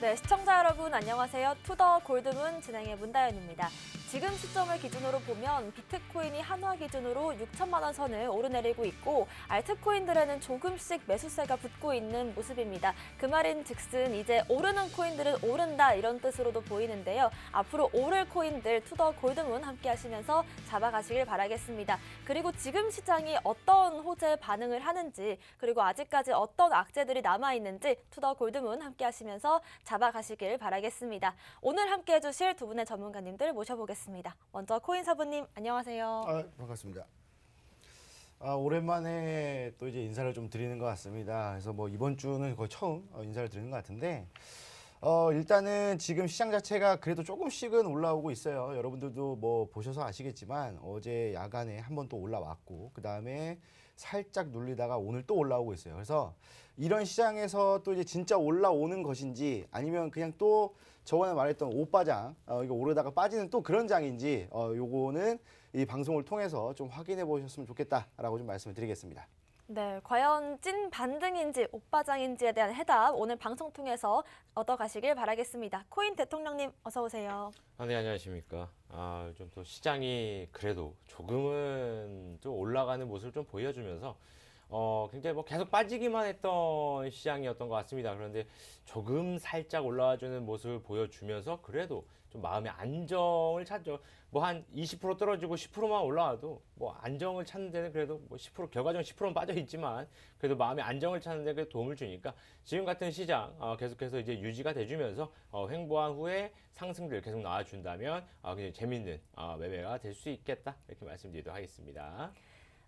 네, 시청자 여러분 안녕하세요. 투더 골드문 진행의 문다연입니다. 지금 시점을 기준으로 보면 비트코인이 한화 기준으로 6천만 원 선을 오르내리고 있고 알트코인들에는 조금씩 매수세가 붙고 있는 모습입니다. 그 말인 즉슨 이제 오르는 코인들은 오른다 이런 뜻으로도 보이는데요. 앞으로 오를 코인들 투더 골드문 함께 하시면서 잡아가시길 바라겠습니다. 그리고 지금 시장이 어떤 호재에 반응을 하는지 그리고 아직까지 어떤 악재들이 남아있는지 투더 골드문 함께 하시면서 잡아가시길 바라겠습니다. 오늘 함께 해주실 두 분의 전문가님들 모셔보겠습니다. 먼저 코인사부님 안녕하세요. 반갑습니다. 오랜만에 또 이제 인사를 좀 드리는 것 같습니다. 그래서 뭐 이번 주는 거의 처음 인사를 드리는 것 같은데 일단은 지금 시장 자체가 그래도 조금씩은 올라오고 있어요. 여러분들도 뭐 보셔서 아시겠지만 어제 야간에 한번 또 올라왔고 그 다음에 살짝 눌리다가 오늘 또 올라오고 있어요. 그래서 이런 시장에서 또 이제 진짜 올라오는 것인지 아니면 그냥 또 저번에 말했던 오빠장 이거 오르다가 빠지는 또 그런 장인지 요거는 이 방송을 통해서 좀 확인해 보셨으면 좋겠다라고 좀 말씀을 드리겠습니다. 네, 과연 찐 반등인지 오빠장인지에 대한 해답 오늘 방송 통해서 얻어가시길 바라겠습니다. 코인 대통령님 어서 오세요. 네, 안녕하십니까. 좀 또 시장이 그래도 조금은 좀 올라가는 모습을 좀 보여주면서 굉장히 뭐 계속 빠지기만 했던 시장이었던 것 같습니다. 그런데 조금 살짝 올라와주는 모습을 보여주면서 그래도 좀 마음의 안정을 찾죠. 뭐 한 20% 떨어지고 10%만 올라와도 뭐 안정을 찾는 데는 그래도 뭐 10% 결과적으로 10%는 빠져 있지만 그래도 마음의 안정을 찾는 데 도움을 주니까 지금 같은 시장 계속해서 이제 유지가 돼주면서 횡보한 후에 상승들 계속 나와준다면 굉장히 재밌는 매매가 될 수 있겠다 이렇게 말씀드리도록 하겠습니다.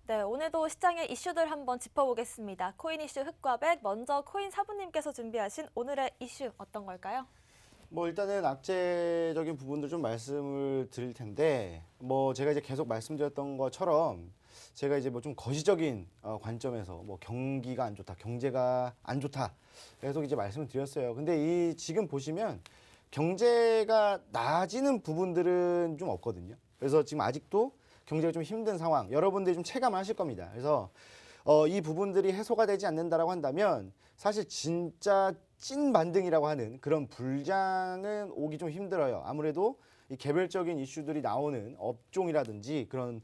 네, 오늘도 시장의 이슈들 한번 짚어보겠습니다. 코인 이슈 흑과 백, 먼저 코인 사부님께서 준비하신 오늘의 이슈 어떤 걸까요? 뭐 일단은 악재적인 부분도 좀 말씀을 드릴 텐데 뭐 제가 이제 계속 말씀드렸던 것처럼 제가 이제 뭐 좀 거시적인 관점에서 뭐 경기가 안 좋다, 경제가 안 좋다 계속 이제 말씀을 드렸어요. 근데 이 지금 보시면 경제가 나아지는 부분들은 좀 없거든요. 그래서 지금 아직도 경제가 좀 힘든 상황, 여러분들이 좀 체감하실 겁니다. 그래서 이 부분들이 해소가 되지 않는다라고 한다면 사실 진짜 찐 반등이라고 하는 그런 불장은 오기 좀 힘들어요. 아무래도 이 개별적인 이슈들이 나오는 업종이라든지 그런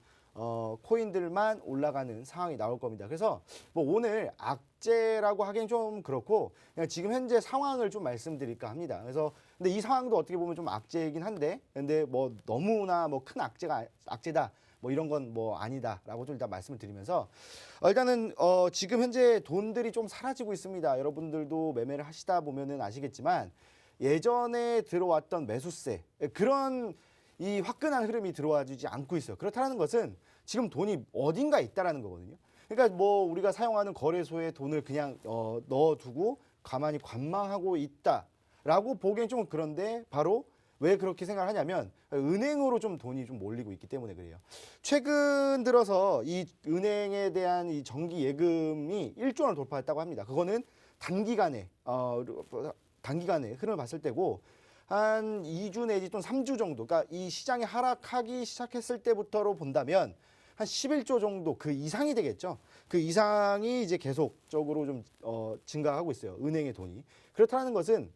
코인들만 올라가는 상황이 나올 겁니다. 그래서 뭐 오늘 악재라고 하기엔 좀 그렇고 그냥 지금 현재 상황을 좀 말씀드릴까 합니다. 그래서 근데 이 상황도 어떻게 보면 좀 악재이긴 한데 근데 뭐 너무나 뭐 큰 악재다 뭐 이런 건 뭐 아니다라고 좀 일단 말씀을 드리면서 일단은 지금 현재 돈들이 좀 사라지고 있습니다. 여러분들도 매매를 하시다 보면은 아시겠지만 예전에 들어왔던 매수세 그런 이 화끈한 흐름이 들어와주지 않고 있어요. 그렇다는 것은 지금 돈이 어딘가 있다라는 거거든요. 그러니까 뭐 우리가 사용하는 거래소에 돈을 그냥 넣어두고 가만히 관망하고 있다라고 보기엔 좀 그런데 바로 왜 그렇게 생각을 하냐면 은행으로 좀 돈이 좀 몰리고 있기 때문에 그래요. 최근 들어서 이 은행에 대한 이 정기 예금이 1조 원을 돌파했다고 합니다. 그거는 단기간에 흐름을 봤을 때고 한 2주 내지 또 3주 정도, 그러니까 이 시장이 하락하기 시작했을 때부터로 본다면 한 11조 정도 그 이상이 되겠죠. 그 이상이 이제 계속적으로 좀 증가하고 있어요. 은행의 돈이. 그렇다는 것은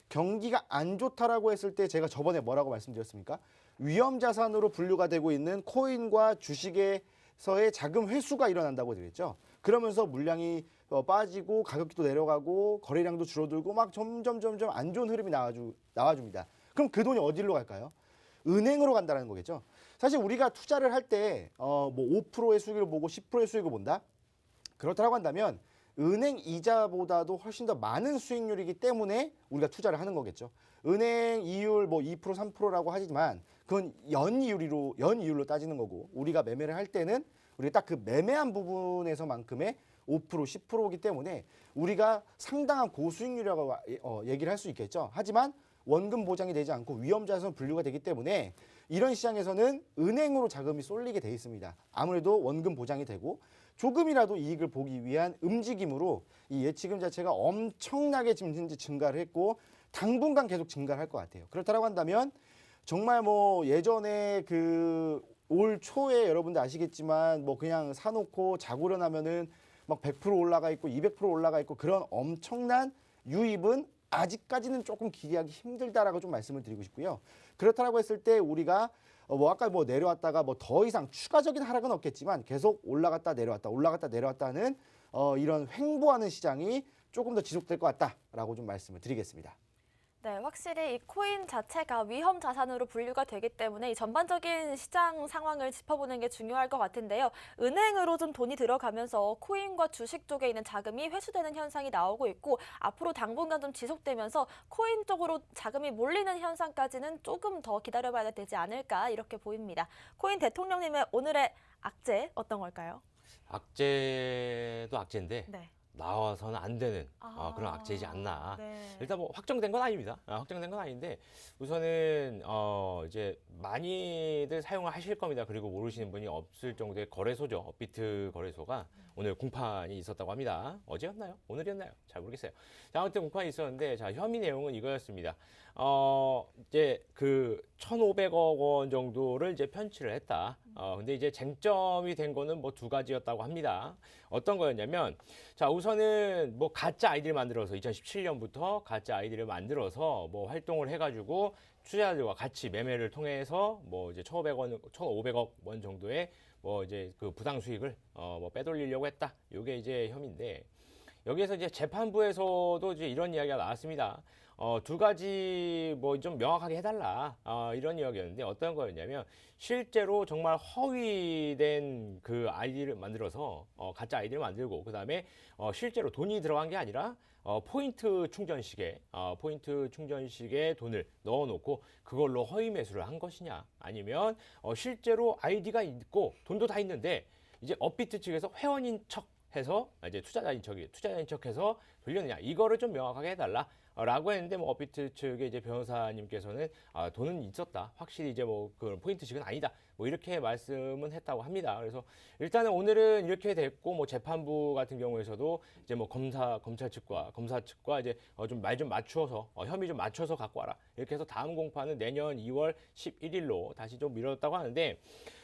경기가 안 좋다라고 했을 때 제가 저번에 뭐라고 말씀드렸습니까? 위험 자산으로 분류가 되고 있는 코인과 주식에서의 자금 회수가 일어난다고 드렸죠. 그러면서 물량이 빠지고 가격도 또 내려가고 거래량도 줄어들고 막 점점 안 좋은 흐름이 나와줍니다. 그럼 그 돈이 어디로 갈까요? 은행으로 간다는 거겠죠. 사실 우리가 투자를 할 때 뭐 5%의 수익을 보고 10%의 수익을 본다? 그렇다고 한다면 은행 이자보다도 훨씬 더 많은 수익률이기 때문에 우리가 투자를 하는 거겠죠. 은행 이율 뭐 2%, 3%라고 하지만 그건 연이율로 따지는 거고 우리가 매매를 할 때는 우리가 딱 그 매매한 부분에서만큼의 5%, 10%이기 때문에 우리가 상당한 고수익률이라고 얘기를 할 수 있겠죠. 하지만 원금 보장이 되지 않고 위험자산 분류가 되기 때문에 이런 시장에서는 은행으로 자금이 쏠리게 돼 있습니다. 아무래도 원금 보장이 되고 조금이라도 이익을 보기 위한 움직임으로 이 예치금 자체가 엄청나게 지금 현재 증가를 했고 당분간 계속 증가를 할 것 같아요. 그렇다고 한다면 정말 뭐 예전에 그 올 초에 여러분들 아시겠지만 뭐 그냥 사놓고 자고 일어나면은 막 100% 올라가 있고 200% 올라가 있고 그런 엄청난 유입은 아직까지는 조금 기대하기 힘들다라고 좀 말씀을 드리고 싶고요. 그렇다라고 했을 때 우리가 뭐 아까 뭐 내려왔다가 뭐 더 이상 추가적인 하락은 없겠지만 계속 올라갔다 내려왔다는 이런 횡보하는 시장이 조금 더 지속될 것 같다라고 좀 말씀을 드리겠습니다. 네, 확실히 이 코인 자체가 위험 자산으로 분류가 되기 때문에 이 전반적인 시장 상황을 짚어보는 게 중요할 것 같은데요. 은행으로 좀 돈이 들어가면서 코인과 주식 쪽에 있는 자금이 회수되는 현상이 나오고 있고 앞으로 당분간 좀 지속되면서 코인 쪽으로 자금이 몰리는 현상까지는 조금 더 기다려봐야 되지 않을까 이렇게 보입니다. 코인 대통령님의 오늘의 악재 어떤 걸까요? 악재도 악재인데 네. 나와서는 안 되는 그런 악재이지 않나. 네. 일단 뭐 확정된 건 아닙니다. 확정된 건 아닌데 우선은 이제 많이들 사용을 하실 겁니다. 그리고 모르시는 분이 없을 정도의 거래소죠. 업비트 거래소가 오늘 공판이 있었다고 합니다. 어제였나요? 오늘이었나요? 잘 모르겠어요. 자, 아무튼 공판이 있었는데 자, 혐의 내용은 이거였습니다. 이제 그 1,500억 원 정도를 이제 편취를 했다. 근데 이제 쟁점이 된 거는 뭐 두 가지였다고 합니다. 어떤 거였냐면 자, 우선은 뭐 가짜 아이디를 만들어서 2017년부터 가짜 아이디를 만들어서 뭐 활동을 해가지고 투자자들과 같이 매매를 통해서 뭐 이제 1,500억 원 정도의 뭐 이제 그 부당 수익을 뭐 빼돌리려고 했다. 요게 이제 혐의인데 여기에서 이제 재판부에서도 이제 이런 이야기가 나왔습니다. 두 가지 뭐 좀 명확하게 해달라 이런 이야기였는데 어떤 거였냐면 실제로 정말 허위된 그 아이디를 만들어서 가짜 아이디를 만들고 그 다음에 실제로 돈이 들어간 게 아니라 포인트 충전식에 돈을 넣어놓고 그걸로 허위 매수를 한 것이냐 아니면 실제로 아이디가 있고 돈도 다 있는데 이제 업비트 측에서 회원인 척 해서 이제 투자자인 척해서 돌렸느냐 이거를 좀 명확하게 해달라. 라고 했는데 뭐 업비트 측의 이제 변호사님께서는 돈은 있었다. 확실히 이제 뭐 그런 포인트식은 아니다. 뭐 이렇게 말씀은 했다고 합니다. 그래서 일단은 오늘은 이렇게 됐고 뭐 재판부 같은 경우에서도 이제 뭐 검사 측과 이제 좀 말 좀 맞추어서 혐의 좀 맞춰서 갖고 와라. 이렇게 해서 다음 공판은 내년 2월 11일로 다시 좀 미뤘다고 하는데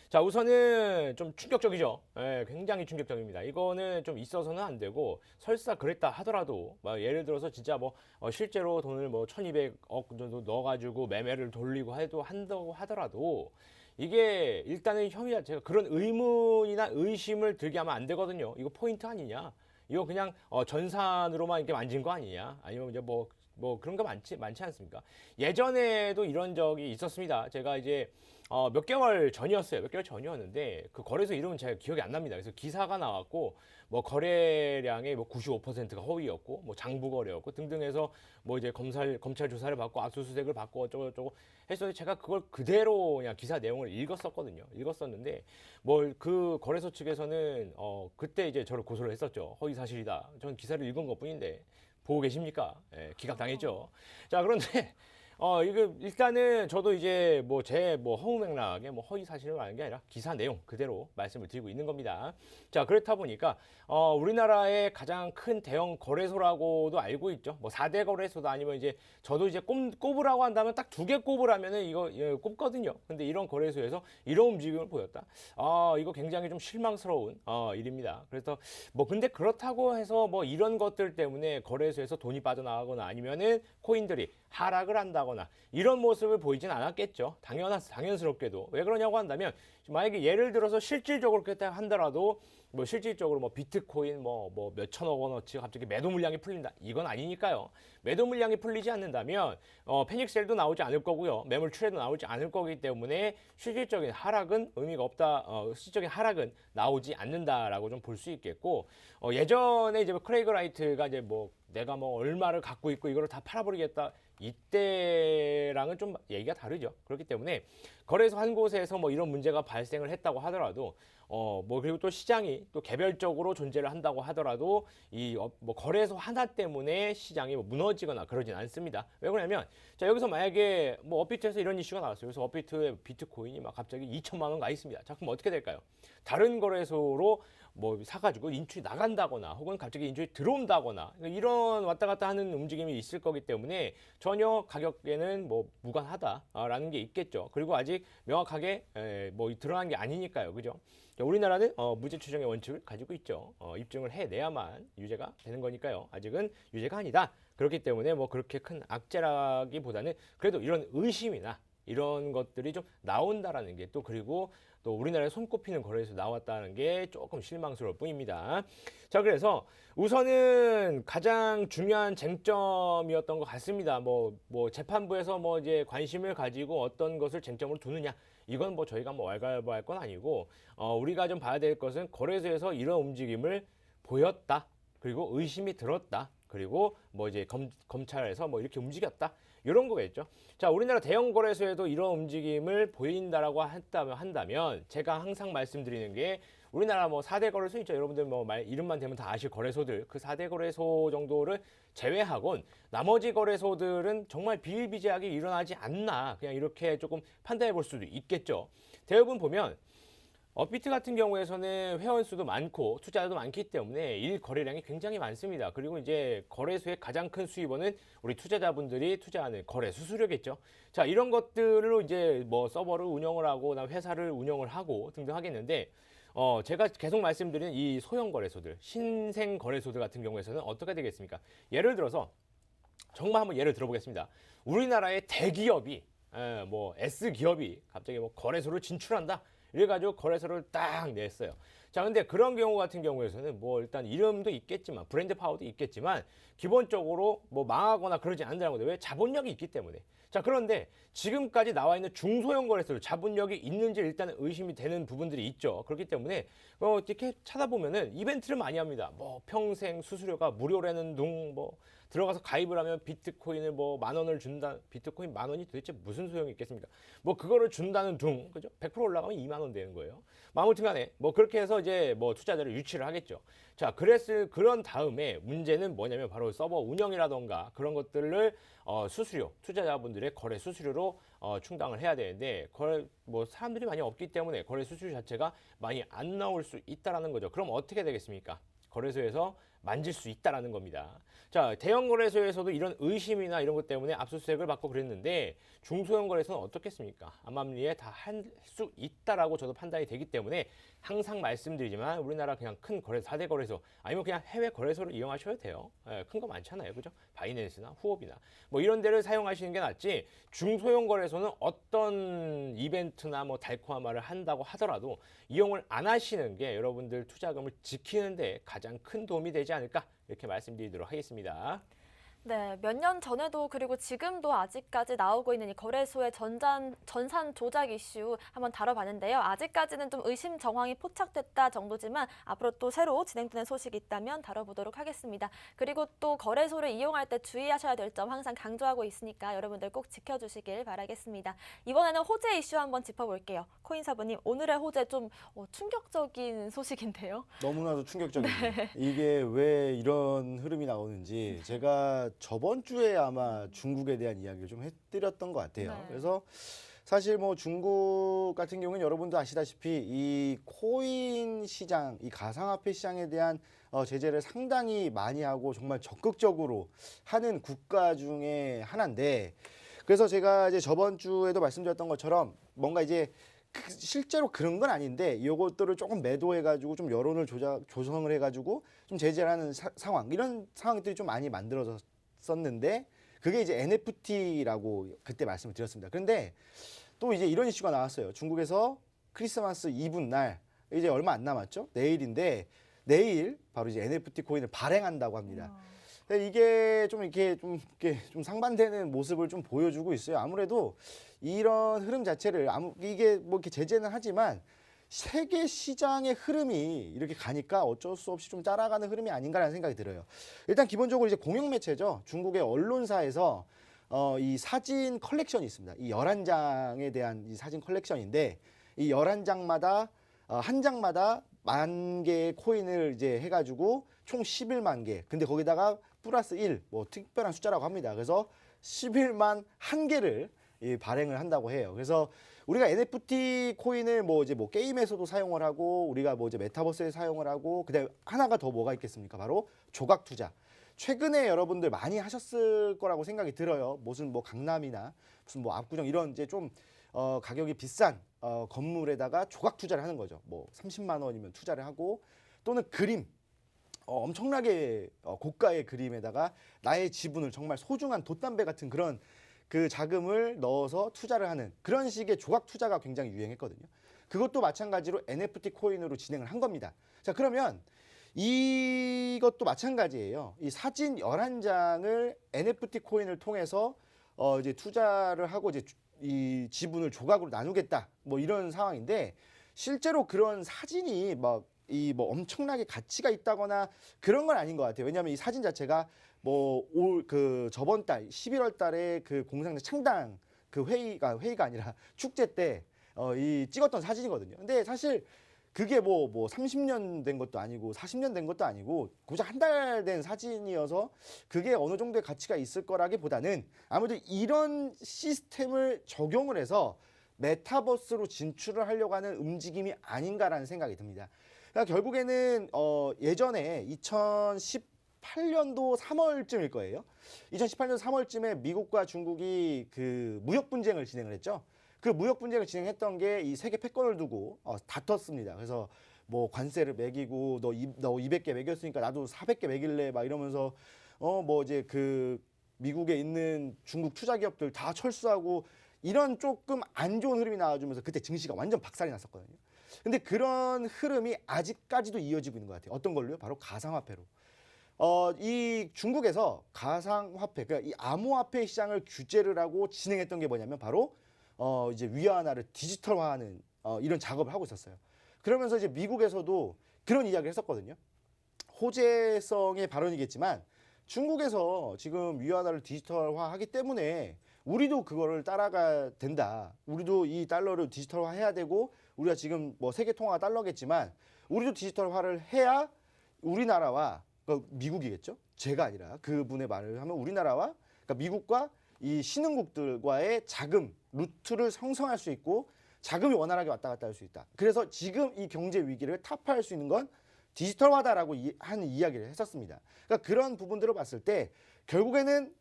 자, 우선은 좀 충격적이죠. 예, 굉장히 충격적입니다. 이거는 좀 있어서는 안 되고 설사 그랬다 하더라도 막 예를 들어서 진짜 뭐 실제로 돈을 뭐 1,200억 정도 넣어가지고 매매를 돌리고 한다고 하더라도 이게 일단은 혐의 자체가 그런 의문이나 의심을 들게 하면 안 되거든요. 이거 포인트 아니냐? 이거 그냥 전산으로만 이렇게 만진 거 아니냐? 아니면 이제 뭐 그런 거 많지 않습니까? 예전에도 이런 적이 있었습니다. 제가 이제 몇 개월 전이었어요. 몇 개월 전이었는데 그 거래소 이름은 제가 기억이 안 납니다. 그래서 기사가 나왔고 뭐 거래량의 뭐 95%가 허위였고 뭐 장부 거래였고 등등해서 뭐 이제 검찰 조사를 받고 압수수색을 받고 어쩌고 했었는데 제가 그걸 그대로 그냥 기사 내용을 읽었었는데 뭐 그 거래소 측에서는 그때 이제 저를 고소를 했었죠. 허위 사실이다. 저는 기사를 읽은 것뿐인데 보고 계십니까? 예, 기각당했죠. 자, 그런데 이거 일단은 저도 이제 뭐 제 허무맹랑하게 뭐 허위 사실을 말하는 게 아니라 기사 내용 그대로 말씀을 드리고 있는 겁니다. 자, 그렇다 보니까 우리나라의 가장 큰 대형 거래소라고도 알고 있죠. 뭐 4대 거래소도 아니면 이제 저도 이제 꼽으라고 한다면 딱 2개 꼽으라면은 이거 꼽거든요. 근데 이런 거래소에서 이런 움직임을 보였다. 이거 굉장히 좀 실망스러운 일입니다. 그래서 뭐 근데 그렇다고 해서 뭐 이런 것들 때문에 거래소에서 돈이 빠져나가거나 아니면은 코인들이 하락을 한다거나 이런 모습을 보이진 않았겠죠. 당연스럽게도. 왜 그러냐고 한다면 만약에 예를 들어서 실질적으로 그렇게 한다라도 뭐 실질적으로 뭐 비트코인 뭐 몇천억 원어치 갑자기 매도 물량이 풀린다. 이건 아니니까요. 매도 물량이 풀리지 않는다면 패닉셀도 나오지 않을 거고요. 매물 출회도 나오지 않을 거기 때문에 실질적인 하락은 의미가 없다. 실질적인 하락은 나오지 않는다라고 좀 볼 수 있겠고 예전에 이제 크레이그 라이트가 이제 뭐 내가 뭐 얼마를 갖고 있고 이거를 다 팔아버리겠다. 이때랑은 좀 얘기가 다르죠. 그렇기 때문에 거래소 한 곳에서 뭐 이런 문제가 발생을 했다고 하더라도 뭐 그리고 또 시장이 또 개별적으로 존재를 한다고 하더라도 이 뭐 거래소 하나 때문에 시장이 뭐 무너지거나 그러진 않습니다. 왜 그러냐면 자, 여기서 만약에 뭐 업비트에서 이런 이슈가 나왔어요. 그래서 업비트에 비트코인이 막 갑자기 2천만 원 가 있습니다. 자, 그럼 어떻게 될까요? 다른 거래소로 뭐 사가지고 인출이 나간다거나 혹은 갑자기 인출이 들어온다거나 이런 왔다 갔다 하는 움직임이 있을 거기 때문에 전혀 가격에는 뭐 무관하다라는 게 있겠죠. 그리고 아직 명확하게 뭐 드러난 게 아니니까요. 그죠? 우리나라는 무죄 추정의 원칙을 가지고 있죠. 입증을 해내야만 유죄가 되는 거니까요. 아직은 유죄가 아니다. 그렇기 때문에 뭐 그렇게 큰 악재라기보다는 그래도 이런 의심이나 이런 것들이 좀 나온다라는 게 또 그리고 또 우리나라에 손꼽히는 거래에서 나왔다는 게 조금 실망스러울 뿐입니다. 자, 그래서 우선은 가장 중요한 쟁점이었던 것 같습니다. 뭐 재판부에서 뭐 이제 관심을 가지고 어떤 것을 쟁점으로 두느냐. 이건 뭐 저희가 뭐 왈가왈부할 건 아니고 우리가 좀 봐야 될 것은 거래소에서 이런 움직임을 보였다. 그리고 의심이 들었다. 그리고 뭐 이제 검찰에서 뭐 이렇게 움직였다. 이런 거겠죠. 자, 우리나라 대형 거래소에도 이런 움직임을 보인다라고 한다면 제가 항상 말씀드리는 게 우리나라 뭐 4대 거래소 있죠. 여러분들 뭐 이름만 대면 다 아실 거래소들. 그 4대 거래소 정도를 제외하곤 나머지 거래소들은 정말 비일비재하게 일어나지 않나. 그냥 이렇게 조금 판단해 볼 수도 있겠죠. 대부분 보면 업비트 같은 경우에서는 회원 수도 많고 투자자도 많기 때문에 일 거래량이 굉장히 많습니다. 그리고 이제 거래소의 가장 큰 수입원은 우리 투자자분들이 투자하는 거래 수수료겠죠. 자, 이런 것들로 이제 뭐 서버를 운영을 하고 나 회사를 운영을 하고 등등 하겠는데 제가 계속 말씀드리는 이 소형 거래소들, 신생 거래소들 같은 경우에서는 어떻게 되겠습니까? 예를 들어서 정말 한번 예를 들어보겠습니다. 우리나라의 대기업이 뭐 S기업이 갑자기 뭐 거래소를 진출한다. 이래가지고 거래소를 딱 냈어요. 자, 근데 그런 경우 같은 경우에서는 뭐 일단 이름도 있겠지만 브랜드 파워도 있겠지만 기본적으로 뭐 망하거나 그러지 않는다는 거죠. 왜? 자본력이 있기 때문에. 자, 그런데 지금까지 나와 있는 중소형 거래소들 자본력이 있는지 일단 의심이 되는 부분들이 있죠. 그렇기 때문에 이렇게 찾아보면은 이벤트를 많이 합니다. 뭐 평생 수수료가 무료라는 둥, 뭐 들어가서 가입을 하면 비트코인을 뭐 10,000원을 준다. 비트코인 10,000원이 도대체 무슨 소용이 있겠습니까? 뭐 그거를 준다는 둥, 그죠? 100% 올라가면 20,000원 되는 거예요. 아무튼간에 뭐 그렇게 해서 이제 뭐 투자자를 유치를 하겠죠. 자, 그런 다음에 문제는 뭐냐면 바로 서버 운영이라던가 그런 것들을 수수료, 투자자분들의 거래 수수료로 충당을 해야 되는데 뭐 사람들이 많이 없기 때문에 거래 수수료 자체가 많이 안 나올 수 있다라는 거죠. 그럼 어떻게 되겠습니까? 거래소에서 만질 수 있다라는 겁니다. 자, 대형 거래소에서도 이런 의심이나 이런 것 때문에 압수수색을 받고 그랬는데 중소형 거래소는 어떻겠습니까? 암암리에 다 할 수 있다라고 저도 판단이 되기 때문에 항상 말씀드리지만 우리나라 그냥 큰 거래소, 4대 거래소 아니면 그냥 해외 거래소를 이용하셔도 돼요. 큰 거 많잖아요. 그죠? 바이낸스나 후업이나 뭐 이런 데를 사용하시는 게 낫지 중소형 거래소는 어떤 이벤트나 뭐 달콤한 한다고 하더라도 이용을 안 하시는 게 여러분들 투자금을 지키는 데 가장 큰 도움이 되지 않을까 이렇게 말씀드리도록 하겠습니다. 네, 몇 년 전에도 그리고 지금도 아직까지 나오고 있는 이 거래소의 전산 조작 이슈 한번 다뤄봤는데요. 아직까지는 좀 의심 정황이 포착됐다 정도지만 앞으로 또 새로 진행되는 소식이 있다면 다뤄보도록 하겠습니다. 그리고 또 거래소를 이용할 때 주의하셔야 될 점 항상 강조하고 있으니까 여러분들 꼭 지켜주시길 바라겠습니다. 이번에는 호재 이슈 한번 짚어볼게요. 코인사부님, 오늘의 호재 좀 충격적인 소식인데요. 너무나도 충격적이에요. 이게 왜 이런 흐름이 나오는지 제가 저번 주에 아마 중국에 대한 이야기를 좀 해드렸던 것 같아요. 네. 그래서 사실 뭐 중국 같은 경우는 여러분도 아시다시피 이 코인 시장, 이 가상화폐 시장에 대한 제재를 상당히 많이 하고 정말 적극적으로 하는 국가 중에 하나인데, 그래서 제가 이제 저번 주에도 말씀드렸던 것처럼 뭔가 이제 실제로 그런 건 아닌데 이것들을 조금 매도해가지고 좀 여론을 조성을 해가지고 좀 제재를 하는 상황, 이런 상황들이 좀 많이 만들어졌었는데 그게 이제 NFT라고 그때 말씀을 드렸습니다. 그런데 또 이제 이런 이슈가 나왔어요. 중국에서 크리스마스 이브날 이제 얼마 안 남았죠? 내일인데 내일 바로 이제 NFT 코인을 발행한다고 합니다. 이게 좀 이렇게 좀 상반되는 모습을 좀 보여주고 있어요. 아무래도 이런 흐름 자체를 이게 뭐 이렇게 제재는 하지만 세계 시장의 흐름이 이렇게 가니까 어쩔 수 없이 좀 따라가는 흐름이 아닌가라는 생각이 들어요. 일단 기본적으로 이제 공영 매체죠. 중국의 언론사에서 이 사진 컬렉션이 있습니다. 이 11장에 대한 이 사진 컬렉션인데 이 11장마다 한 장마다 10,000개의 코인을 이제 해가지고 총 11만 개. 근데 거기다가 플러스 1, 뭐 특별한 숫자라고 합니다. 그래서 11만 1개를 발행을 한다고 해요. 그래서 우리가 NFT 코인을 뭐 이제 뭐 게임에서도 사용을 하고 우리가 뭐 이제 메타버스에 사용을 하고 그다음에 하나가 더 뭐가 있겠습니까? 바로 조각 투자. 최근에 여러분들 많이 하셨을 거라고 생각이 들어요. 무슨 뭐 강남이나 무슨 뭐 압구정 이런 이제 좀 가격이 비싼 건물에다가 조각 투자를 하는 거죠. 뭐 30만 원이면 투자를 하고 또는 그림 엄청나게 고가의 그림에다가 나의 지분을 정말 소중한 돛담배 같은 그런 그 자금을 넣어서 투자를 하는 그런 식의 조각 투자가 굉장히 유행했거든요. 그것도 마찬가지로 NFT 코인으로 진행을 한 겁니다. 자, 그러면 이것도 마찬가지예요. 이 사진 11장을 NFT 코인을 통해서 이제 투자를 하고 이제 이 지분을 조각으로 나누겠다. 뭐 이런 상황인데 실제로 그런 사진이 막 이 뭐 엄청나게 가치가 있다거나 그런 건 아닌 것 같아요. 왜냐하면 이 사진 자체가 뭐 올 그 저번 달 11월 달에 그 공상장 창당 그 회의가 아니라 축제 때 이 찍었던 사진이거든요. 근데 사실 그게 뭐 30년 된 것도 아니고 40년 된 것도 아니고 고작 한 달 된 사진이어서 그게 어느 정도의 가치가 있을 거라기보다는 아무래도 이런 시스템을 적용을 해서 메타버스로 진출을 하려고 하는 움직임이 아닌가라는 생각이 듭니다. 그러니까 결국에는 예전에 2018년도 3월쯤일 거예요. 2018년 3월쯤에 미국과 중국이 그 무역 분쟁을 진행을 했죠. 그 무역 분쟁을 진행했던 게 이 세계 패권을 두고 다퉜습니다. 그래서 뭐 관세를 매기고 너 200개 매겼으니까 나도 400개 매길래 막 이러면서 뭐 이제 그 미국에 있는 중국 투자 기업들 다 철수하고 이런 조금 안 좋은 흐름이 나와주면서 그때 증시가 완전 박살이 났었거든요. 근데 그런 흐름이 아직까지도 이어지고 있는 것 같아요. 어떤 걸로요? 바로 가상화폐로. 이 중국에서 가상화폐, 그러니까 이 암호화폐 시장을 규제를 하고 진행했던 게 뭐냐면 바로 이제 위안화를 디지털화하는 이런 작업을 하고 있었어요. 그러면서 이제 미국에서도 그런 이야기를 했었거든요. 호재성의 발언이겠지만 중국에서 지금 위안화를 디지털화하기 때문에 우리도 그거를 따라가야 된다. 우리도 이 달러를 디지털화해야 되고 우리가 지금 뭐 세계 통화가 달러겠지만 우리도 디지털화를 해야 우리나라와 그러니까 미국이겠죠. 제가 아니라 그분의 말을 하면 우리나라와 그러니까 미국과 이 신흥국들과의 자금 루트를 형성할 수 있고 자금이 원활하게 왔다 갔다 할 수 있다. 그래서 지금 이 경제 위기를 타파할 수 있는 건 디지털화다라고 하는 이야기를 했었습니다. 그러니까 그런 부분들을 봤을 때 결국에는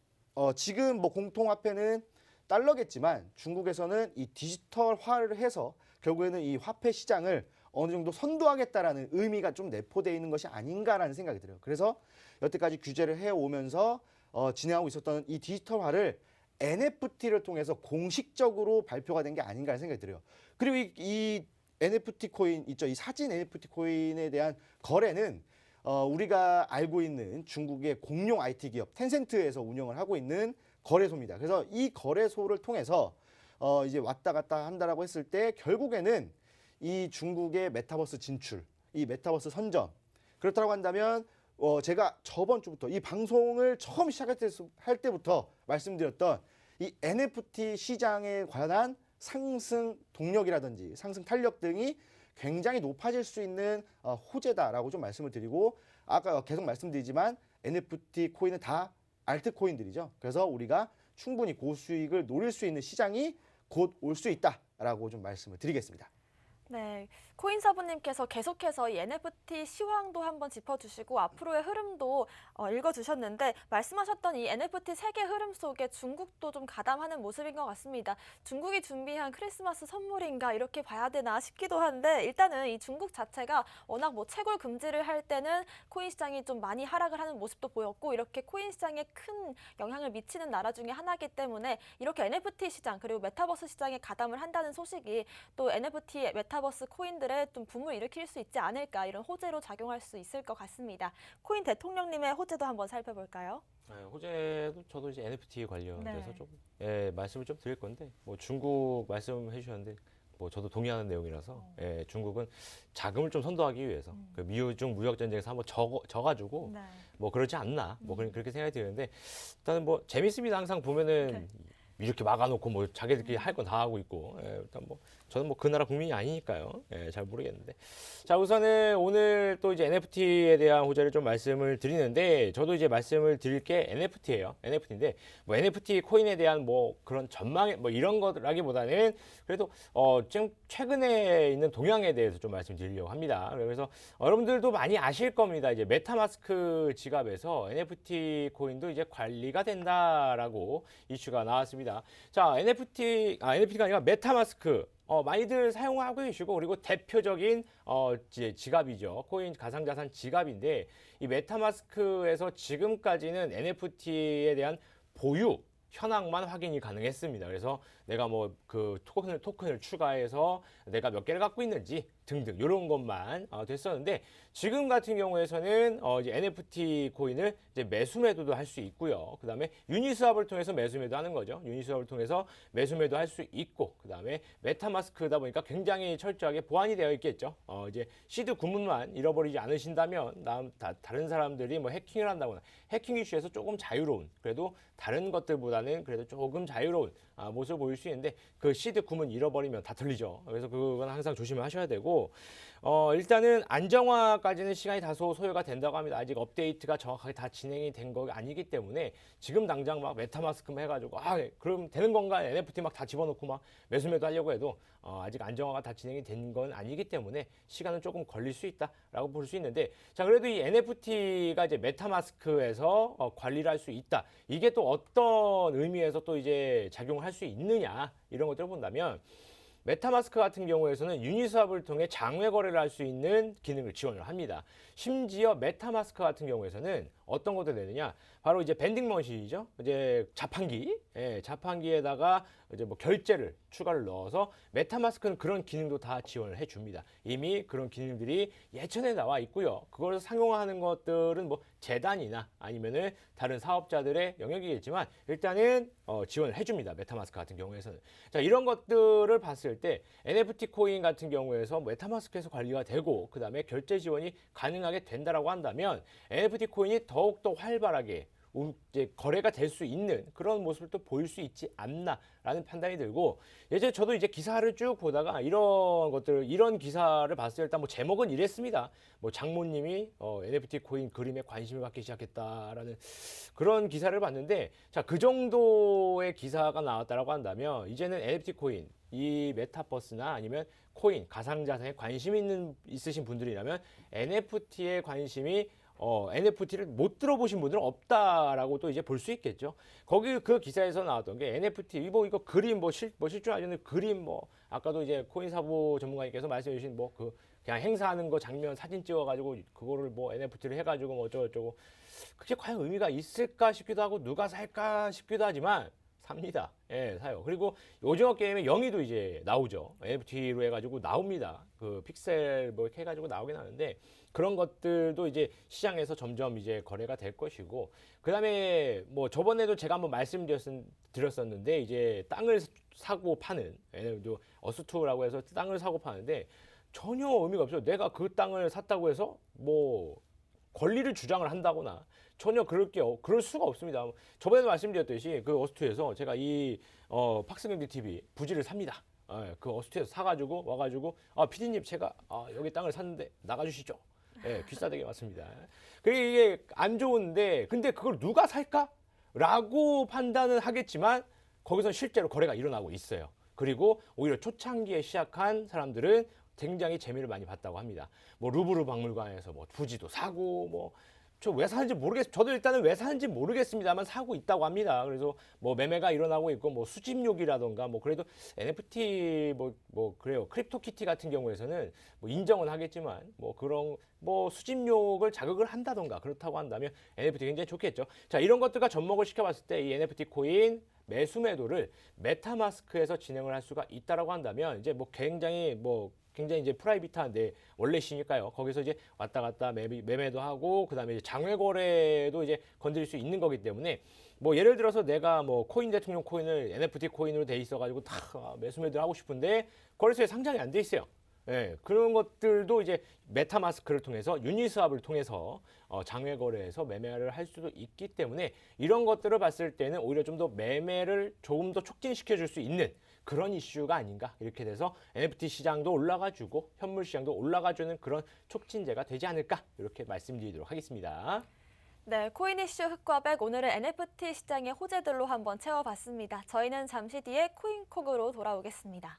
지금 뭐 공통화폐는 달러겠지만 중국에서는 이 디지털화를 해서 결국에는 이 화폐 시장을 어느 정도 선도하겠다라는 의미가 좀 내포되어 있는 것이 아닌가라는 생각이 들어요. 그래서 여태까지 규제를 해오면서 진행하고 있었던 이 디지털화를 NFT를 통해서 공식적으로 발표가 된 게 아닌가 생각이 들어요. 그리고 이 NFT 코인 있죠. 이 사진 NFT 코인에 대한 거래는 우리가 알고 있는 중국의 공룡 IT 기업 텐센트에서 운영을 하고 있는 거래소입니다. 그래서 이 거래소를 통해서 이제 왔다 갔다 한다라고 했을 때 결국에는 이 중국의 메타버스 진출, 이 메타버스 선점 그렇다고 한다면 제가 저번 주부터 이 방송을 처음 시작할 때부터 말씀드렸던 이 NFT 시장에 관한 상승 동력이라든지 상승 탄력 등이 굉장히 높아질 수 있는 호재다라고 좀 말씀을 드리고 아까 계속 말씀드리지만 NFT 코인은 다 알트 코인들이죠. 그래서 우리가 충분히 고수익을 노릴 수 있는 시장이 곧 올 수 있다라고 좀 말씀을 드리겠습니다. 네, 코인사부님께서 계속해서 이 NFT 시황도 한번 짚어주시고 앞으로의 흐름도 읽어주셨는데 말씀하셨던 이 NFT 세계 흐름 속에 중국도 좀 가담하는 모습인 것 같습니다. 중국이 준비한 크리스마스 선물인가 이렇게 봐야 되나 싶기도 한데 일단은 이 중국 자체가 워낙 뭐 채굴 금지를 할 때는 코인 시장이 좀 많이 하락을 하는 모습도 보였고 이렇게 코인 시장에 큰 영향을 미치는 나라 중에 하나이기 때문에 이렇게 NFT 시장 그리고 메타버스 시장에 가담을 한다는 소식이 또 NFT 메타버스 코인들의 좀 붐을 일으킬 수 있지 않을까 이런 호재로 작용할 수 있을 것 같습니다. 코인 대통령님의 호재도 한번 살펴볼까요? 호재도 저도 이제 NFT 관련돼서 네. 좀 말씀을 좀 드릴 건데 뭐 중국 말씀해 주셨는데 뭐 저도 동의하는 내용이라서 중국은 자금을 좀 선도하기 위해서 그 미중 무역 전쟁에서 한번 져가지고 네. 뭐 그러지 않나 뭐 그렇게 생각이 드는데 일단은 뭐 재밌습니다. 항상 보면은 이렇게 막아놓고 뭐 자기들끼리 할 건 다 하고 있고 일단 뭐 저는 뭐 그 나라 국민이 아니니까요. 예, 잘 모르겠는데. 자, 우선은 오늘 또 이제 NFT에 대한 호재를 좀 말씀을 드리는데, 저도 이제 말씀을 드릴 게 NFT예요. NFT인데, 뭐 NFT 코인에 대한 뭐 그런 전망, 뭐 이런 거라기보다는 그래도 지금 최근에 있는 동향에 대해서 좀 말씀드리려고 합니다. 그래서 여러분들도 많이 아실 겁니다. 이제 메타마스크 지갑에서 NFT 코인도 이제 관리가 된다라고 이슈가 나왔습니다. 자, NFT가 아니라 메타마스크. 많이들 사용하고 계시고, 그리고 대표적인 이제 지갑이죠. 코인 가상자산 지갑인데, 이 메타마스크에서 지금까지는 NFT에 대한 보유 현황만 확인이 가능했습니다. 그래서 내가 뭐 그 토큰을 추가해서 내가 몇 개를 갖고 있는지 등등 이런 것만 됐었는데, 지금 같은 경우에서는 이제 NFT 코인을 이제 매수 매도도 할 수 있고요. 그다음에 유니스왑을 통해서 매수 매도하는 거죠. 유니스왑을 통해서 매수 매도 할 수 있고, 그다음에 메타마스크다 보니까 굉장히 철저하게 보안이 되어 있겠죠. 이제 시드 구문만 잃어버리지 않으신다면 다른 사람들이 뭐 해킹을 한다거나 해킹 이슈에서 조금 자유로운, 그래도 다른 것들보다는 그래도 조금 자유로운 모습을 보일 수 있는데, 그 시드 구문 잃어버리면 다 틀리죠. 그래서 그건 항상 조심하셔야 되고, 일단은 안정화까지는 시간이 다소 소요가 된다고 합니다. 아직 업데이트가 정확하게 다 진행이 된 거 아니기 때문에 지금 당장 막 메타마스크만 해가지고 그럼 되는 건가, NFT 막 다 집어넣고 막 매수 매도 하려고 해도 아직 안정화가 다 진행이 된 건 아니기 때문에 시간은 조금 걸릴 수 있다라고 볼 수 있는데, 자, 그래도 이 NFT가 이제 메타마스크에서 관리를 할 수 있다. 이게 또 어떤 의미에서 또 이제 작용을 할 수 있느냐, 이런 것들을 본다면, 메타마스크 같은 경우에서는 유니스왑을 통해 장외 거래를 할 수 있는 기능을 지원을 합니다. 심지어 메타마스크 같은 경우에서는 어떤 것도 되느냐, 바로 이제 밴딩 머신이죠. 이제 자판기, 자판기에다가 이제 뭐 결제를 추가를 넣어서, 메타마스크는 그런 기능도 다 지원을 해줍니다. 이미 그런 기능들이 예전에 나와 있고요. 그걸 상용화하는 것들은 뭐 재단이나 아니면은 다른 사업자들의 영역이겠지만, 일단은 지원을 해줍니다. 메타마스크 같은 경우에서는. 자, 이런 것들을 봤을 때 NFT 코인 같은 경우에서 메타마스크에서 관리가 되고, 그 다음에 결제 지원이 가능하게 된다라고 한다면, NFT 코인이 더욱더 활발하게 이제 거래가 될 수 있는 그런 모습을 또 보일 수 있지 않나라는 판단이 들고, 예전에 저도 이제 기사를 쭉 보다가 이런 기사를 봤을 때 일단 뭐 제목은 이랬습니다. 뭐 장모님이 NFT 코인 그림에 관심을 갖기 시작했다라는 그런 기사를 봤는데, 자, 그 정도의 기사가 나왔다라고 한다면, 이제는 NFT 코인, 이 메타버스나 아니면 코인, 가상자산에 관심 있으신 분들이라면 NFT에 관심이 NFT를 못 들어보신 분들은 없다라고 또 이제 볼 수 있겠죠. 거기 그 기사에서 나왔던 게 NFT 이거 그림 실존 아니는 그림, 뭐 아까도 이제 코인 사고 전문가님께서 말씀해 주신 뭐 그냥 행사하는 거 장면 사진 찍어가지고 그거를 뭐 NFT를 해가지고 뭐 어쩌고저쩌고, 그게 과연 의미가 있을까 싶기도 하고 누가 살까 싶기도 하지만 삽니다. 예, 사요. 그리고 오징어 게임의 영희도 이제 나오죠. NFT로 해가지고 나옵니다. 그 픽셀 뭐 이렇게 해가지고 나오긴 하는데, 그런 것들도 이제 시장에서 점점 이제 거래가 될 것이고, 그 다음에 뭐 저번에도 제가 한번 말씀드렸었는데, 이제 땅을 사고 파는, 어스투라고 해서 땅을 사고 파는데 전혀 의미가 없어요. 내가 그 땅을 샀다고 해서 뭐 권리를 주장을 한다거나 전혀 그럴 수가 없습니다. 저번에도 말씀드렸듯이 그 어스투에서 제가 이 팍스경제 TV 부지를 삽니다. 그 어스투에서 사가지고 와가지고 PD님 제가 여기 땅을 샀는데 나가주시죠. 귀싸대게 왔습니다. 그게 이게 안 좋은데, 근데 그걸 누가 살까? 라고 판단은 하겠지만 거기서 실제로 거래가 일어나고 있어요. 그리고 오히려 초창기에 시작한 사람들은 굉장히 재미를 많이 봤다고 합니다. 뭐 루브르 박물관에서 뭐 부지도 사고, 뭐 저 왜 사는지 저도 일단은 왜 사는지 모르겠습니다만 사고 있다고 합니다. 그래서 뭐 매매가 일어나고 있고, 뭐 수집욕이라던가, 뭐 그래도 NFT 뭐 그래요. 크립토키티 같은 경우에서는 뭐 인정은 하겠지만 뭐 그런 뭐 수집욕을 자극을 한다던가 그렇다고 한다면 NFT 굉장히 좋겠죠. 자, 이런 것들과 접목을 시켜봤을 때 이 NFT 코인 매수 매도를 메타마스크에서 진행을 할 수가 있다라고 한다면, 이제 뭐 굉장히 이제 프라이빗한데 원래시니까요. 거기서 이제 왔다 갔다 매매도 하고, 그다음에 이제 장외 거래도 이제 건드릴 수 있는 거기 때문에, 뭐 예를 들어서 내가 뭐 코인 대통령 코인을 NFT 코인으로 돼 있어가지고 다 매수 매도를 하고 싶은데 거래소에 상장이 안 돼 있어요. 그런 것들도 이제 메타마스크를 통해서, 유니스왑을 통해서 장외 거래에서 매매를 할 수도 있기 때문에, 이런 것들을 봤을 때는 오히려 좀 더 매매를 조금 더 촉진시켜 줄 수 있는 그런 이슈가 아닌가 이렇게 돼서 NFT 시장도 올라가주고 현물 시장도 올라가주는 그런 촉진제가 되지 않을까 이렇게 말씀드리도록 하겠습니다. 네, 코인 이슈 흑과 백 오늘은 NFT 시장의 호재들로 한번 채워봤습니다. 저희는 잠시 뒤에 코인콕으로 돌아오겠습니다.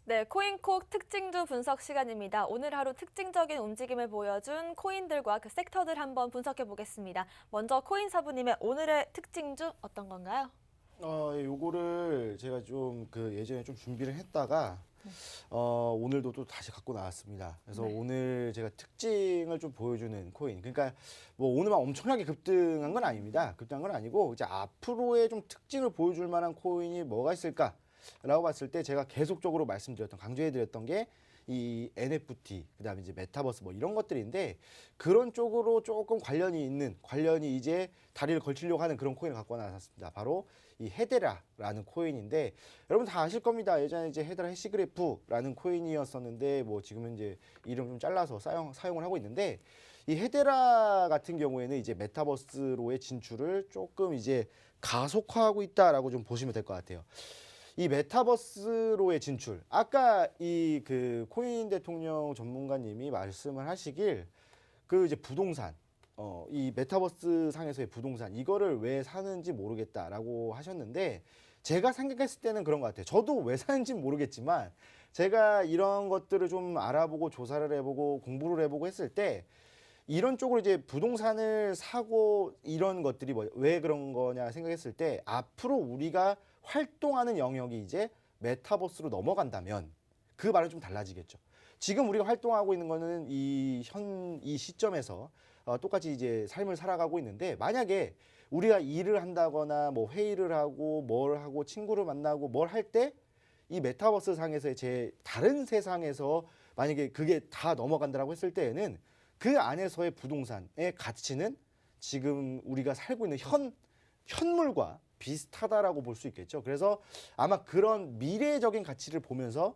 네, 코인콕 특징주 분석 시간입니다. 오늘 하루 특징적인 움직임을 보여준 코인들과 그 섹터들 한번 분석해 보겠습니다. 먼저 코인사부님의 오늘의 특징주 어떤 건가요? 요거를 제가 좀 그 예전에 좀 준비를 했다가 오늘도 또 다시 갖고 나왔습니다. 그래서 네. 오늘 제가 특징을 좀 보여주는 코인. 그러니까 뭐 오늘만 엄청나게 급등한 건 아닙니다. 급등한 건 아니고 이제 앞으로의 좀 특징을 보여줄 만한 코인이 뭐가 있을까라고 봤을 때 제가 계속적으로 말씀드렸던 강조해드렸던 게 이 NFT, 그다음에 이제 메타버스 뭐 이런 것들인데 그런 쪽으로 조금 관련이 이제 다리를 걸치려고 하는 그런 코인을 갖고 나왔습니다. 바로 이 헤데라라는 코인인데 여러분 다 아실 겁니다. 예전에 이제 헤데라 해시그래프라는 코인이었었는데 뭐 지금은 이제 이름 좀 잘라서 사용을 하고 있는데 이 헤데라 같은 경우에는 이제 메타버스로의 진출을 조금 이제 가속화하고 있다라고 좀 보시면 될 것 같아요. 이 메타버스로의 진출, 아까 이 그 코인 대통령 전문가님이 말씀을 하시길 그 이제 부동산, 이 메타버스 상에서의 부동산 이거를 왜 사는지 모르겠다라고 하셨는데 제가 생각했을 때는 그런 것 같아요. 저도 왜 사는지 모르겠지만 제가 이런 것들을 좀 알아보고 조사를 해보고 공부를 해보고 했을 때 이런 쪽으로 이제 부동산을 사고 이런 것들이 왜 그런 거냐 생각했을 때 앞으로 우리가 활동하는 영역이 이제 메타버스로 넘어간다면 그 말은 좀 달라지겠죠. 지금 우리가 활동하고 있는 거는 이 시점에서 똑같이 이제 삶을 살아가고 있는데 만약에 우리가 일을 한다거나 뭐 회의를 하고 뭘 하고 친구를 만나고 뭘 할 때 이 메타버스 상에서의 제 다른 세상에서 만약에 그게 다 넘어간다라고 했을 때에는 그 안에서의 부동산의 가치는 지금 우리가 살고 있는 현물과 비슷하다라고 볼 수 있겠죠. 그래서 아마 그런 미래적인 가치를 보면서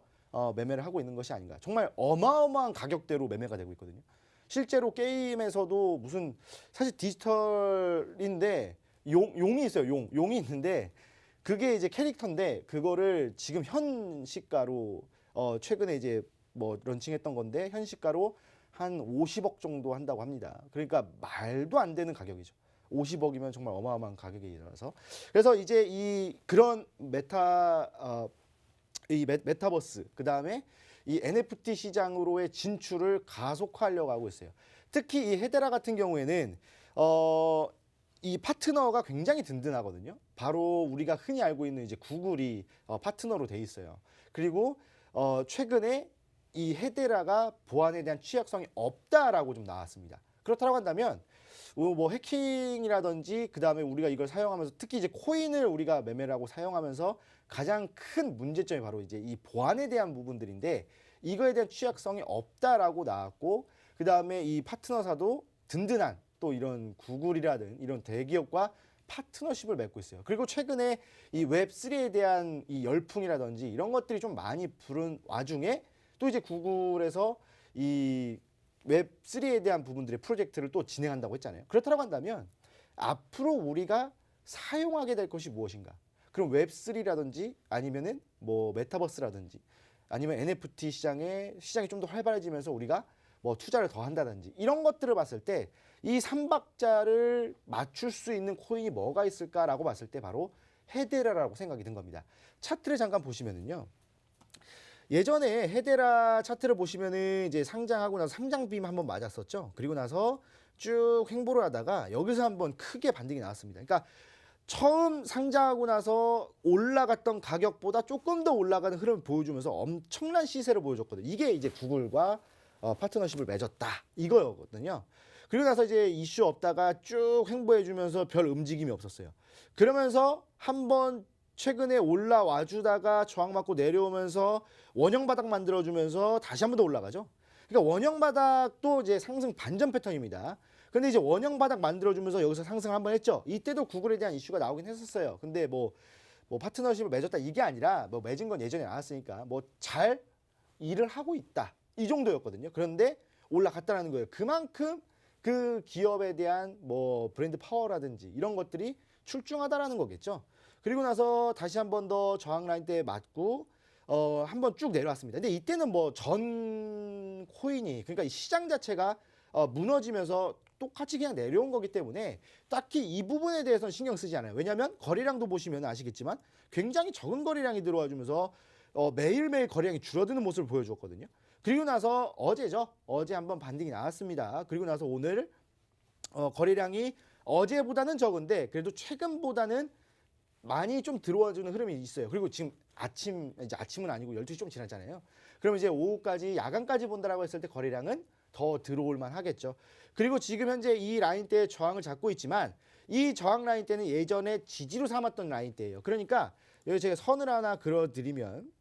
매매를 하고 있는 것이 아닌가. 정말 어마어마한 가격대로 매매가 되고 있거든요. 실제로 게임에서도 무슨 사실 디지털인데 용이 있어요. 용이 있는데 그게 이제 캐릭터인데 그거를 지금 현 시가로 최근에 이제 뭐 런칭했던 건데 현 시가로 한 50억 정도 한다고 합니다. 그러니까 말도 안 되는 가격이죠. 50억이면 정말 어마어마한 가격이라서 그래서 이제 이 그런 메타버스 그다음에 이 NFT 시장으로의 진출을 가속화하려고 하고 있어요. 특히 이 헤데라 같은 경우에는 이 파트너가 굉장히 든든하거든요. 바로 우리가 흔히 알고 있는 이제 구글이 파트너로 돼 있어요. 그리고 최근에 이 헤데라가 보안에 대한 취약성이 없다라고 좀 나왔습니다. 그렇다고 한다면 뭐 해킹이라든지 그다음에 우리가 이걸 사용하면서 특히 이제 코인을 우리가 매매를 하고 사용하면서 가장 큰 문제점이 바로 이제 이 보안에 대한 부분들인데 이거에 대한 취약성이 없다라고 나왔고 그다음에 이 파트너사도 든든한 또 이런 구글이라든 이런 대기업과 파트너십을 맺고 있어요. 그리고 최근에 이 웹3에 대한 이 열풍이라든지 이런 것들이 좀 많이 부른 와중에 또 이제 구글에서 이 웹3에 대한 부분들의 프로젝트를 또 진행한다고 했잖아요. 그렇다고 한다면 앞으로 우리가 사용하게 될 것이 무엇인가? 그럼 웹3라든지 아니면은 뭐 메타버스라든지 아니면 NFT 시장이 좀 더 활발해지면서 우리가 뭐 투자를 더 한다든지 이런 것들을 봤을 때 이 삼박자를 맞출 수 있는 코인이 뭐가 있을까라고 봤을 때 바로 헤데라라고 생각이 든 겁니다. 차트를 잠깐 보시면은요. 예전에 헤데라 차트를 보시면은 이제 상장하고 나서 상장빔 한번 맞았었죠. 그리고 나서 쭉 횡보를 하다가 여기서 한번 크게 반등이 나왔습니다. 그러니까 처음 상장하고 나서 올라갔던 가격보다 조금 더 올라가는 흐름을 보여주면서 엄청난 시세를 보여줬거든요. 이게 이제 구글과 파트너십을 맺었다 이거였거든요. 그리고 나서 이제 이슈 없다가 쭉 횡보해주면서 별 움직임이 없었어요. 그러면서 한번 최근에 올라와 주다가 저항 맞고 내려오면서 원형 바닥 만들어주면서 다시 한 번 더 올라가죠. 그러니까 원형 바닥도 이제 상승 반전 패턴입니다. 근데 이제 원형 바닥 만들어주면서 여기서 상승 한번 했죠. 이때도 구글에 대한 이슈가 나오긴 했었어요. 근데 뭐 파트너십을 맺었다 이게 아니라 뭐 맺은 건 예전에 나왔으니까 뭐 잘 일을 하고 있다 이 정도였거든요. 그런데 올라갔다라는 거예요. 그만큼 그 기업에 대한 뭐 브랜드 파워라든지 이런 것들이 출중하다라는 거겠죠. 그리고 나서 다시 한 번 더 저항 라인 때 맞고 한번 쭉 내려왔습니다. 근데 이때는 뭐 전 코인이 그러니까 이 시장 자체가 무너지면서 똑같이 그냥 내려온 거기 때문에 딱히 이 부분에 대해서는 신경 쓰지 않아요. 왜냐하면 거래량도 보시면 아시겠지만 굉장히 적은 거래량이 들어와 주면서 매일매일 거래량이 줄어드는 모습을 보여줬거든요. 그리고 나서 어제죠. 어제 한번 반등이 나왔습니다. 그리고 나서 오늘 거래량이 어제보다는 적은데 그래도 최근보다는 많이 좀 들어와주는 흐름이 있어요. 그리고 지금 이제 아침은 아니고 12시 좀 지났잖아요. 그럼 이제 오후까지 야간까지 본다라고 했을 때 거래량은 더 들어올 만 하겠죠. 그리고 지금 현재 이 라인대의 저항을 잡고 있지만 이 저항 라인대는 예전에 지지로 삼았던 라인대예요. 그러니까 여기 제가 선을 하나 그어드리면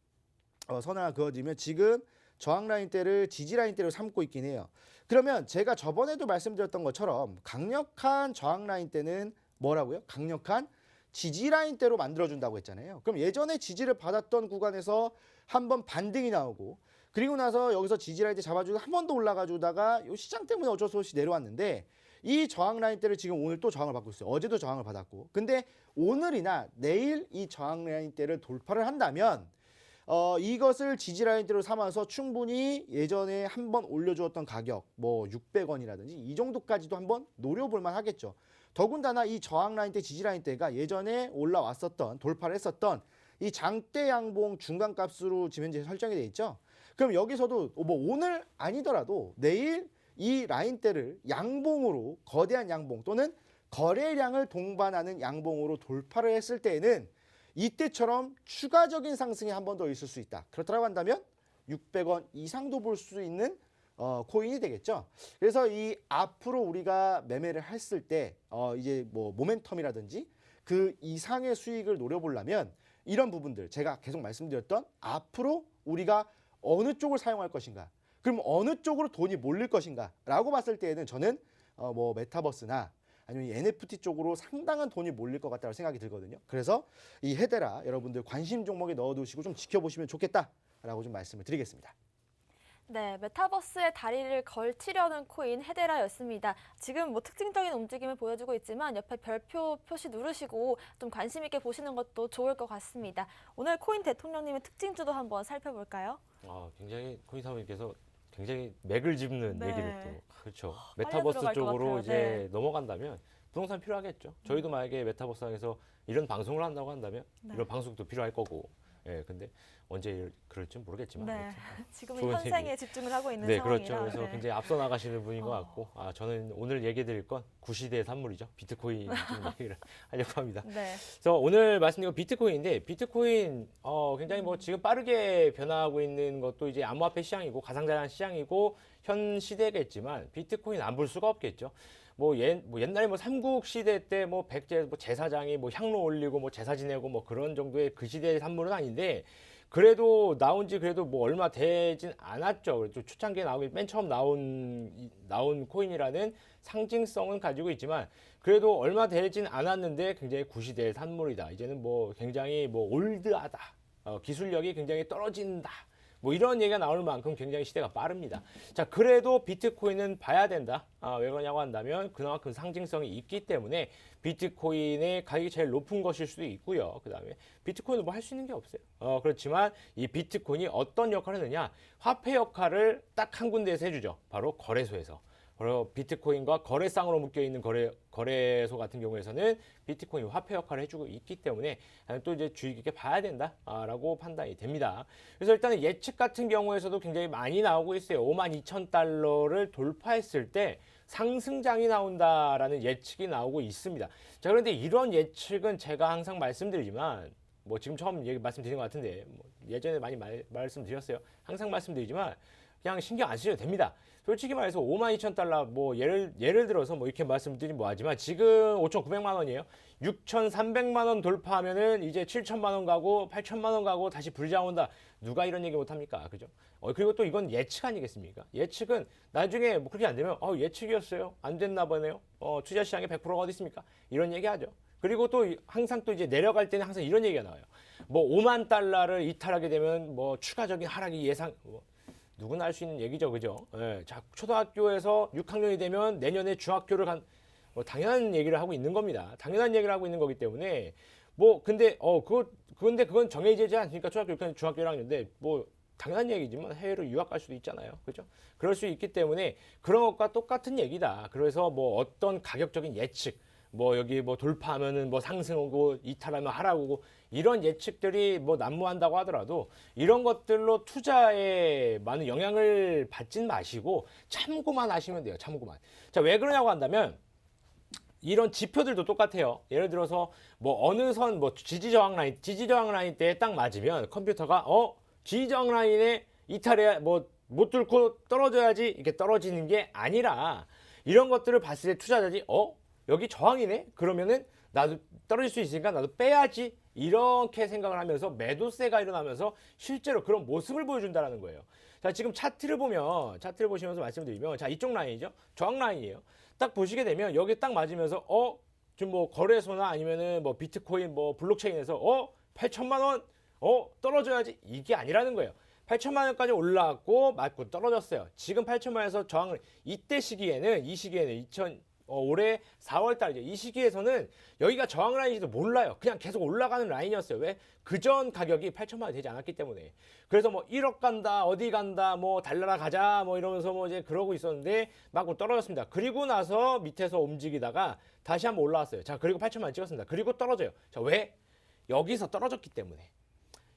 지금 저항 라인대를 지지 라인대로 삼고 있긴 해요. 그러면 제가 저번에도 말씀드렸던 것처럼 강력한 저항 라인대는 뭐라고요? 강력한 지지 라인대로 만들어준다고 했잖아요. 그럼 예전에 지지를 받았던 구간에서 한번 반등이 나오고 그리고 나서 여기서 지지 라인대 잡아주고 한 번 더 올라가 주다가 이 시장 때문에 어쩔 수 없이 내려왔는데 이 저항 라인대를 지금 오늘 또 저항을 받고 있어요. 어제도 저항을 받았고 근데 오늘이나 내일 이 저항 라인대를 돌파를 한다면 이것을 지지 라인대로 삼아서 충분히 예전에 한번 올려주었던 가격 뭐 600원이라든지 이 정도까지도 한번 노려볼 만 하겠죠. 더군다나 이 저항 라인대 지지 라인대가 예전에 올라왔었던 돌파를 했었던 이 장대 양봉 중간값으로 지금 현재 설정이 돼 있죠. 그럼 여기서도 뭐 오늘 아니더라도 내일 이 라인대를 양봉으로 거대한 양봉 또는 거래량을 동반하는 양봉으로 돌파를 했을 때에는 이때처럼 추가적인 상승이 한 번 더 있을 수 있다. 그렇다고 한다면 600원 이상도 볼 수 있는 코인이 되겠죠. 그래서 이 앞으로 우리가 매매를 했을 때 이제 뭐 모멘텀이라든지 그 이상의 수익을 노려보려면 이런 부분들 제가 계속 말씀드렸던 앞으로 우리가 어느 쪽을 사용할 것인가 그럼 어느 쪽으로 돈이 몰릴 것인가 라고 봤을 때에는 저는 뭐 메타버스나 아니면 이 NFT 쪽으로 상당한 돈이 몰릴 것 같다고 생각이 들거든요. 그래서 이 헤데라 여러분들 관심 종목에 넣어두시고 좀 지켜보시면 좋겠다라고 좀 말씀을 드리겠습니다. 네, 메타버스의 다리를 걸치려는 코인 헤데라였습니다. 지금 뭐 특징적인 움직임을 보여주고 있지만 옆에 별표 표시 누르시고 좀 관심 있게 보시는 것도 좋을 것 같습니다. 오늘 코인 대통령님의 특징주도 한번 살펴볼까요? 굉장히 코인 사모님께서 굉장히 맥을 짚는 네. 얘기를 또 그렇죠. 빨려 메타버스 들어갈 것 쪽으로 같아요. 이제 네. 넘어간다면 부동산 필요하겠죠. 저희도 만약에 메타버스상에서 이런 방송을 한다고 한다면 네. 이런 방송도 필요할 거고. 예, 근데 언제 그럴지 모르겠지만. 네, 아무튼 지금은 좋은 현생에 얘기. 집중을 하고 있는 네, 상황이라. 그렇죠. 그래서 네. 굉장히 앞서 나가시는 분인 것 같고, 저는 오늘 얘기 드릴 건 구시대의 산물이죠. 비트코인 좀 얘기를 하려고 합니다. 네. 그래서 오늘 말씀드린 건 비트코인인데, 비트코인, 굉장히 뭐 지금 빠르게 변화하고 있는 것도 이제 암호화폐 시장이고, 가상자산 시장이고, 현 시대겠지만, 비트코인 안 볼 수가 없겠죠. 뭐 옛날에 뭐 삼국 시대 때 뭐 제사장이 뭐 향로 올리고 뭐 제사 지내고 뭐 그런 정도의 그 시대의 산물은 아닌데, 그래도 나온 지 그래도 뭐 얼마 되진 않았죠. 그래도 초창기에 나오기 맨 처음 나온 코인이라는 상징성은 가지고 있지만 그래도 얼마 되진 않았는데 굉장히 구시대의 산물이다. 이제는 뭐 굉장히 뭐 올드하다. 기술력이 굉장히 떨어진다. 뭐 이런 얘기가 나올 만큼 굉장히 시대가 빠릅니다. 자, 그래도 비트코인은 봐야 된다. 왜 그러냐고 한다면 그나마큼 상징성이 있기 때문에 비트코인의 가격이 제일 높은 것일 수도 있고요. 그 다음에 비트코인은 뭐 할 수 있는 게 없어요. 그렇지만 이 비트코인이 어떤 역할을 하느냐. 화폐 역할을 딱 한 군데에서 해주죠. 바로 거래소에서. 바로 비트코인과 거래상으로 묶여 있는 거래소 같은 경우에서는 비트코인 화폐 역할을 해주고 있기 때문에 또 이제 주의 깊게 봐야 된다라고 판단이 됩니다. 그래서 일단은 예측 같은 경우에서도 굉장히 많이 나오고 있어요. 52,000달러를 돌파했을 때 상승장이 나온다라는 예측이 나오고 있습니다. 자, 그런데 이런 예측은 제가 항상 말씀드리지만 뭐 지금 처음 말씀드린 것 같은데 뭐 예전에 많이 말씀드렸어요. 항상 말씀드리지만 그냥 신경 안 쓰셔도 됩니다. 솔직히 말해서 52,000달러 뭐 예를 들어서 뭐 이렇게 말씀드리면 뭐하지만 지금 5,900만 원이에요. 6,300만 원 돌파하면은 이제 7,000만 원 가고 8,000만 원 가고 다시 불장 온다. 누가 이런 얘기 못 합니까? 그죠? 그리고 또 이건 예측 아니겠습니까? 예측은 나중에 뭐 그렇게 안 되면 예측이었어요. 안 됐나 보네요. 투자 시장에 100%가 어디 있습니까? 이런 얘기 하죠. 그리고 또 항상 또 이제 내려갈 때는 항상 이런 얘기가 나와요. 뭐 5만 달러를 이탈하게 되면 뭐 추가적인 하락이 누구나 알 수 있는 얘기죠. 그죠? 예, 자, 초등학교에서 6학년이 되면 내년에 중학교를 당연한 얘기를 하고 있는 겁니다. 당연한 얘기를 하고 있는 거기 때문에 근데 그건 정해지지 않으니까 초등학교 6학년, 중학교 1학년인데 당연한 얘기지만 해외로 유학 갈 수도 있잖아요. 그죠? 그럴 수 있기 때문에 그런 것과 똑같은 얘기다. 그래서 어떤 가격적인 예측 여기 돌파하면은 상승 오고 이탈하면 하락 오고 이런 예측들이 난무한다고 하더라도 이런 것들로 투자에 많은 영향을 받진 마시고 참고만 하시면 돼요. 참고만. 자, 왜 그러냐고 한다면 이런 지표들도 똑같아요. 예를 들어서 어느 선 지지저항 라인 때에 딱 맞으면 컴퓨터가 지지저항 라인에 이탈해 못 뚫고 떨어져야지 이렇게 떨어지는 게 아니라 이런 것들을 봤을 때 투자자들이 여기 저항이네? 그러면은 나도 떨어질 수 있으니까 나도 빼야지. 이렇게 생각을 하면서 매도세가 일어나면서 실제로 그런 모습을 보여준다는 거예요. 자, 지금 차트를 보시면서 말씀드리면 자, 이쪽 라인이죠. 저항 라인이에요. 딱 보시게 되면 여기 딱 맞으면서 지금 거래소나 아니면은 비트코인 블록체인에서 8천만 원 떨어져야지 이게 아니라는 거예요. 8천만 원까지 올라왔고 맞고 떨어졌어요. 지금 8천만 원에서 저항을 이 시기에는 올해 4월 달이죠. 이 시기에서는 여기가 저항 라인인지도 몰라요. 그냥 계속 올라가는 라인이었어요. 왜? 그전 가격이 8천만 원 되지 않았기 때문에. 그래서 1억 간다, 어디 간다, 달나라 가자, 이러면서 이제 그러고 있었는데 맞고 떨어졌습니다. 그리고 나서 밑에서 움직이다가 다시 한번 올라왔어요. 자, 그리고 8천만 원 찍었습니다. 그리고 떨어져요. 자, 왜? 여기서 떨어졌기 때문에.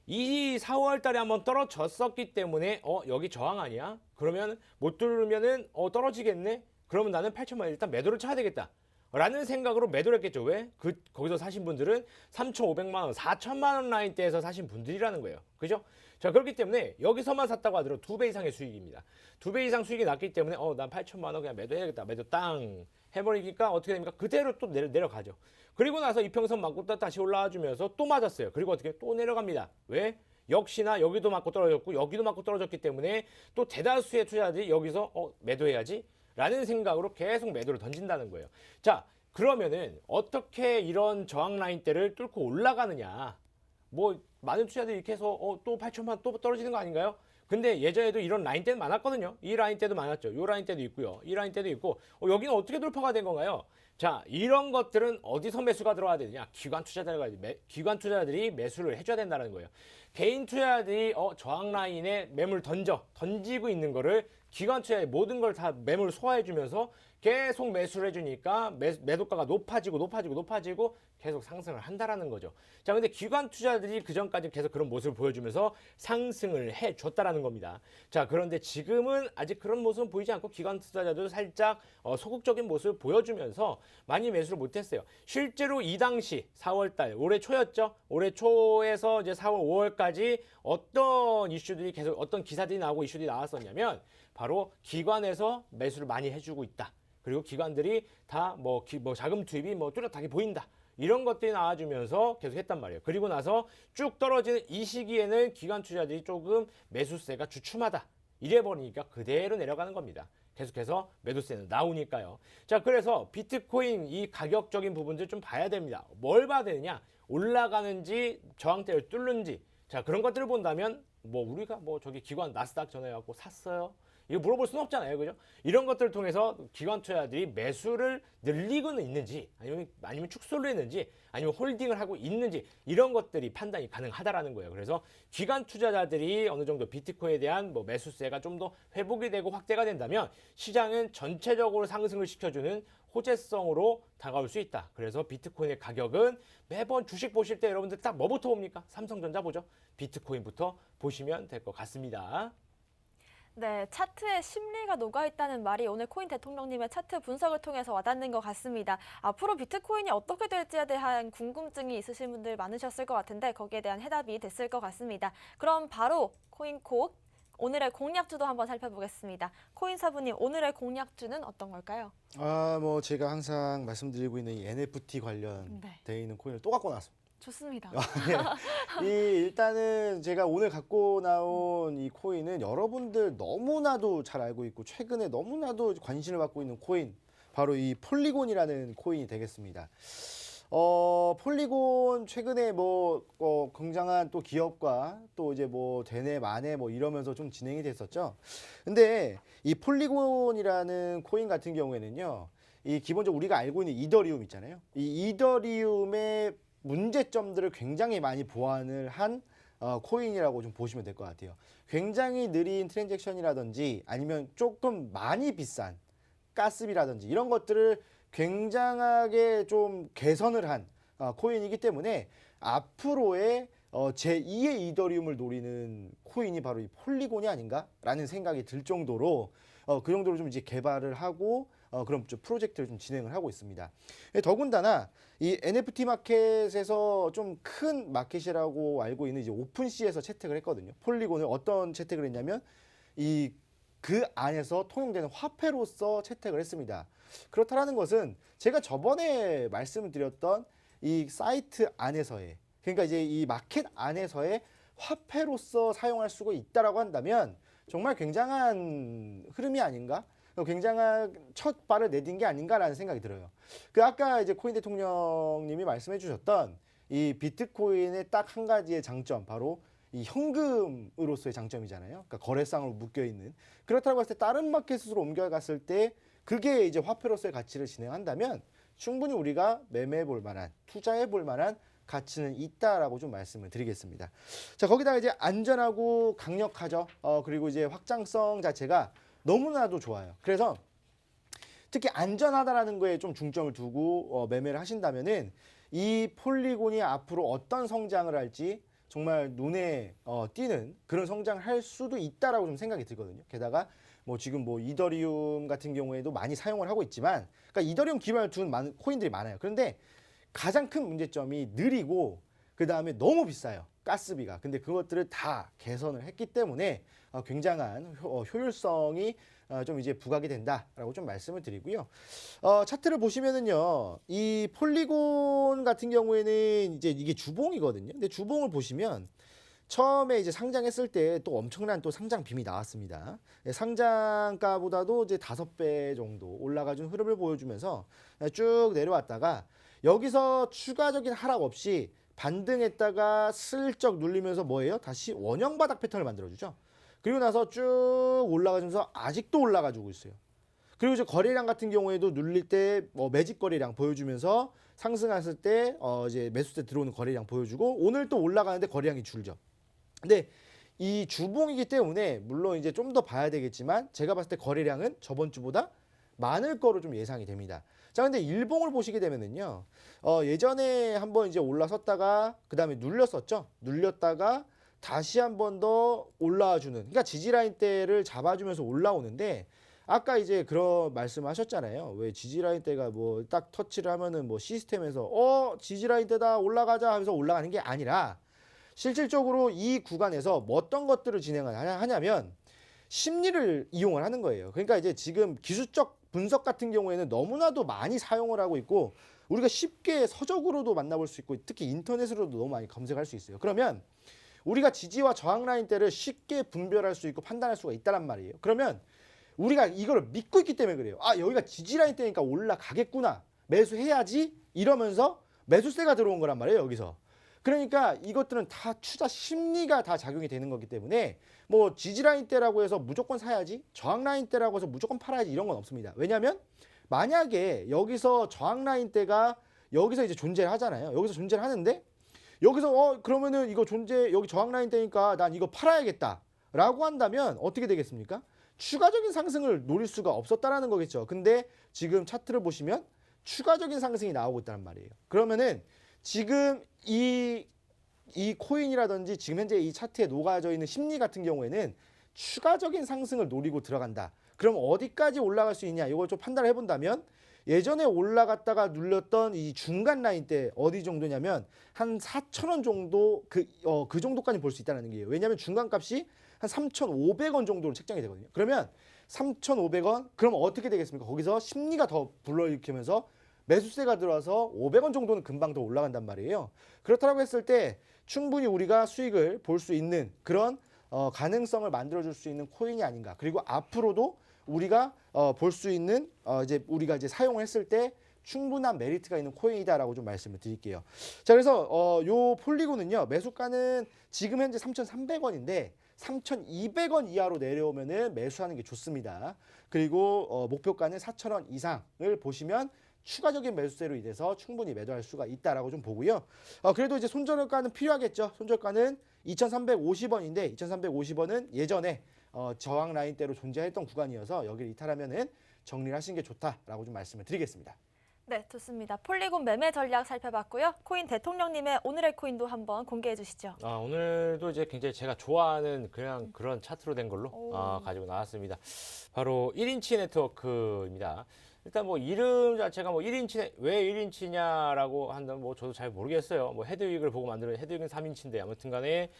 이 4월 달에 한번 떨어졌었기 때문에 여기 저항 아니야? 그러면 못 뚫으면은 떨어지겠네? 그러면 나는 8천만 원 일단 매도를 쳐야 되겠다 라는 생각으로 매도를 했겠죠. 왜? 거기서 사신 분들은 3,500만 원, 4천만 원 라인대에서 사신 분들이라는 거예요. 그죠? 자, 그렇기 때문에 여기서만 샀다고 하더라도 2배 이상의 수익입니다. 2배 이상 수익이 났기 때문에 난 8천만 원 그냥 매도해야겠다. 매도 땅 해버리니까 어떻게 됩니까? 그대로 또 내려가죠. 그리고 나서 이평선 맞고 다시 올라와 주면서 또 맞았어요. 그리고 어떻게 또 내려갑니다. 왜? 역시나 여기도 맞고 떨어졌고 여기도 맞고 떨어졌기 때문에 또 대다수의 투자자들이 여기서 매도해야지 라는 생각으로 계속 매도를 던진다는 거예요. 자, 그러면은 어떻게 이런 저항 라인대를 뚫고 올라가느냐? 많은 투자들이 이렇게 해서 또 8천만 원 또 떨어지는 거 아닌가요? 근데 예전에도 이런 라인대는 많았거든요. 이 라인대도 많았죠. 이 라인대도 있고요. 이 라인대도 있고 여기는 어떻게 돌파가 된 건가요? 자, 이런 것들은 어디서 매수가 들어와야 되느냐? 기관 투자자들이 매수를 해줘야 된다는 거예요. 개인 투자자들이 저항 라인에 매물 던지고 있는 거를 기관 투자의 모든 걸 다 매물 소화해주면서 계속 매수를 해주니까 매도가가 높아지고 계속 상승을 한다라는 거죠. 자, 근데 기관 투자들이 그 전까지 계속 그런 모습을 보여주면서 상승을 해줬다라는 겁니다. 자, 그런데 지금은 아직 그런 모습은 보이지 않고 기관 투자자도 살짝 소극적인 모습을 보여주면서 많이 매수를 못했어요. 실제로 이 당시 4월달 올해 초였죠. 올해 초에서 이제 4월, 5월까지 어떤 이슈들이 계속 어떤 기사들이 나오고 이슈들이 나왔었냐면 바로 기관에서 매수를 많이 해주고 있다. 그리고 기관들이 다 자금 투입이 뚜렷하게 보인다. 이런 것들이 나와주면서 계속 했단 말이에요. 그리고 나서 쭉 떨어지는 이 시기에는 기관 투자들이 조금 매수세가 주춤하다. 이래버리니까 그대로 내려가는 겁니다. 계속해서 매도세는 나오니까요. 자, 그래서 비트코인 이 가격적인 부분들 좀 봐야 됩니다. 뭘 봐야 되느냐? 올라가는지 저항대를 뚫는지. 자, 그런 것들을 본다면 우리가 저기 기관 나스닥 전화해갖고 샀어요. 이거 물어볼 수는 없잖아요. 그죠? 이런 것들을 통해서 기관 투자자들이 매수를 늘리고는 있는지 아니면 축소를 했는지 아니면 홀딩을 하고 있는지 이런 것들이 판단이 가능하다라는 거예요. 그래서 기관 투자자들이 어느 정도 비트코인에 대한 뭐 매수세가 좀 더 회복이 되고 확대가 된다면 시장은 전체적으로 상승을 시켜주는 호재성으로 다가올 수 있다. 그래서 비트코인의 가격은 매번 주식 보실 때 여러분들 딱 뭐부터 봅니까? 삼성전자 보죠. 비트코인부터 보시면 될 것 같습니다. 네, 차트에 심리가 녹아있다는 말이 오늘 코인 대통령님의 차트 분석을 통해서 와닿는 것 같습니다. 앞으로 비트코인이 어떻게 될지에 대한 궁금증이 있으신 분들 많으셨을 것 같은데 거기에 대한 해답이 됐을 것 같습니다. 그럼 바로 코인콕 오늘의 공략주도 한번 살펴보겠습니다. 코인사부님, 오늘의 공략주는 어떤 걸까요? 뭐 제가 항상 말씀드리고 있는 이 NFT 관련돼 있는 코인을 또 갖고 나왔습니다. 좋습니다. 일단은 제가 오늘 갖고 나온 이 코인은 여러분들 너무나도 잘 알고 있고 최근에 너무나도 관심을 받고 있는 코인, 바로 이 폴리곤이라는 코인이 되겠습니다. 폴리곤 최근에 굉장한 또 기업과 또 이제 뭐 대내 만에 뭐 이러면서 좀 진행이 됐었죠. 근데 이 폴리곤이라는 코인 같은 경우에는요, 이 기본적으로 우리가 알고 있는 이더리움 있잖아요. 이 이더리움의 문제점들을 굉장히 많이 보완을 한 코인이라고 좀 보시면 될 것 같아요. 굉장히 느린 트랜잭션이라든지 아니면 조금 많이 비싼 가스비라든지 이런 것들을 굉장하게 좀 개선을 한 코인이기 때문에 앞으로의 제2의 이더리움을 노리는 코인이 바로 이 폴리곤이 아닌가라는 생각이 들 정도로 그 정도로 좀 이제 개발을 하고 그런 좀 프로젝트를 좀 진행을 하고 있습니다. 더군다나 이 NFT 마켓에서 좀 큰 마켓이라고 알고 있는 이제 오픈시에서 채택을 했거든요. 폴리곤을 어떤 채택을 했냐면 그 안에서 통용되는 화폐로서 채택을 했습니다. 그렇다라는 것은 제가 저번에 말씀을 드렸던 이 사이트 안에서의, 그러니까 이제 이 마켓 안에서의 화폐로서 사용할 수가 있다라고 한다면 정말 굉장한 흐름이 아닌가? 굉장한 첫 발을 내딘 게 아닌가라는 생각이 들어요. 아까 이제 코인 대통령님이 말씀해 주셨던 이 비트코인의 딱 한 가지의 장점, 바로 이 현금으로서의 장점이잖아요. 그러니까 거래상으로 묶여 있는. 그렇다고 했을 때 다른 마켓으로 옮겨갔을 때 그게 이제 화폐로서의 가치를 진행한다면 충분히 우리가 매매해 볼 만한, 투자해 볼 만한 가치는 있다라고 좀 말씀을 드리겠습니다. 자, 거기다가 이제 안전하고 강력하죠. 그리고 이제 확장성 자체가 너무나도 좋아요. 그래서 특히 안전하다라는 거에 좀 중점을 두고 매매를 하신다면은 이 폴리곤이 앞으로 어떤 성장을 할지 정말 눈에 띄는 그런 성장을 할 수도 있다라고 좀 생각이 들거든요. 게다가 뭐 지금 뭐 이더리움 같은 경우에도 많이 사용을 하고 있지만, 그러니까 이더리움 기반을 둔 많은 코인들이 많아요. 그런데 가장 큰 문제점이 느리고 그 다음에 너무 비싸요. 가스비가. 근데 그것들을 다 개선을 했기 때문에 굉장한 효율성이 좀 이제 부각이 된다라고 좀 말씀을 드리고요. 차트를 보시면은요, 이 폴리곤 같은 경우에는 이제 이게 주봉이거든요. 근데 주봉을 보시면 처음에 이제 상장했을 때 또 엄청난 또 상장 빔이 나왔습니다. 상장가보다도 이제 5배 정도 올라가준 흐름을 보여주면서 쭉 내려왔다가 여기서 추가적인 하락 없이 반등했다가 슬쩍 눌리면서 뭐예요? 다시 원형 바닥 패턴을 만들어주죠. 그리고 나서 쭉 올라가면서 아직도 올라가지고 있어요. 그리고 이제 거래량 같은 경우에도 눌릴 때 매집 거래량 보여주면서 상승했을 때 이제 매수세 들어오는 거래량 보여주고 오늘 또 올라가는데 거래량이 줄죠. 근데 이 주봉이기 때문에 물론 이제 좀 더 봐야 되겠지만 제가 봤을 때 거래량은 저번 주보다 많을 거로 좀 예상이 됩니다. 자, 근데 일봉을 보시게 되면은요, 예전에 한번 이제 올라섰다가 그 다음에 눌렸었죠. 눌렸다가 다시 한 번 더 올라와주는, 그러니까 지지라인대를 잡아주면서 올라오는데, 아까 이제 그런 말씀하셨잖아요. 왜 지지라인대가 뭐 딱 터치를 하면은 뭐 시스템에서 지지라인대다 올라가자 하면서 올라가는 게 아니라 실질적으로 이 구간에서 뭐 어떤 것들을 진행하냐면 심리를 이용을 하는 거예요. 그러니까 이제 지금 기술적 분석 같은 경우에는 너무나도 많이 사용을 하고 있고 우리가 쉽게 서적으로도 만나볼 수 있고 특히 인터넷으로도 너무 많이 검색할 수 있어요. 그러면 우리가 지지와 저항 라인대를 쉽게 분별할 수 있고 판단할 수가 있다란 말이에요. 그러면 우리가 이걸 믿고 있기 때문에 그래요. 여기가 지지 라인대니까 올라가겠구나. 매수해야지 이러면서 매수세가 들어온 거란 말이에요. 여기서. 그러니까 이것들은 다 투자 심리가 다 작용이 되는 거기 때문에 뭐 지지라인 때라고 해서 무조건 사야지, 저항라인 때라고 해서 무조건 팔아야지 이런 건 없습니다. 왜냐하면 만약에 여기서 저항라인 때가 여기서 이제 존재를 하잖아요. 여기서 존재를 하는데 여기서 그러면은 이거 여기 저항라인 때니까 난 이거 팔아야겠다라고 한다면 어떻게 되겠습니까? 추가적인 상승을 노릴 수가 없었다라는 거겠죠. 근데 지금 차트를 보시면 추가적인 상승이 나오고 있다는 말이에요. 그러면은 지금 이 코인이라든지 지금 현재 이 차트에 녹아져 있는 심리 같은 경우에는 추가적인 상승을 노리고 들어간다. 그럼 어디까지 올라갈 수 있냐? 이걸 좀 판단을 해본다면 예전에 올라갔다가 눌렸던 이 중간 라인 때 어디 정도냐면 한 4,000원 정도 그 정도까지 볼 수 있다는 얘기예요. 왜냐하면 중간 값이 한 3,500원 정도로 책정이 되거든요. 그러면 3,500원 그럼 어떻게 되겠습니까? 거기서 심리가 더 불러일으키면서 매수세가 들어와서 500원 정도는 금방 더 올라간단 말이에요. 그렇다고 했을 때 충분히 우리가 수익을 볼 수 있는 그런 가능성을 만들어줄 수 있는 코인이 아닌가. 그리고 앞으로도 우리가 볼 수 있는 우리가 이제 사용을 했을 때 충분한 메리트가 있는 코인이다라고 좀 말씀을 드릴게요. 자, 그래서 요 폴리곤은요 매수가는 지금 현재 3,300원인데 3,200원 이하로 내려오면은 매수하는 게 좋습니다. 그리고 목표가는 4,000원 이상을 보시면 추가적인 매수세로 인해서 충분히 매도할 수가 있다라고 좀 보고요. 그래도 이제 손절가는 필요하겠죠. 손절가는 2,350원인데 2,350원은 예전에 저항 라인대로 존재했던 구간이어서 여기를 이탈하면은 정리를 하시는 게 좋다라고 좀 말씀을 드리겠습니다. 네, 좋습니다. 폴리곤 매매 전략 살펴봤고요. 코인 대통령님의 오늘의 코인도 한번 공개해 주시죠. 오늘도 이제 굉장히 제가 좋아하는 그런 차트로 된 걸로 가지고 나왔습니다. 바로 1인치 네트워크입니다. 일단 뭐 이름 자체가 뭐 1인치 왜 1인치냐라고 한다면 뭐 저도 잘 모르겠어요. 뭐 헤드윅을 보고 만든 헤드윅은 3인치인데 아무튼 간에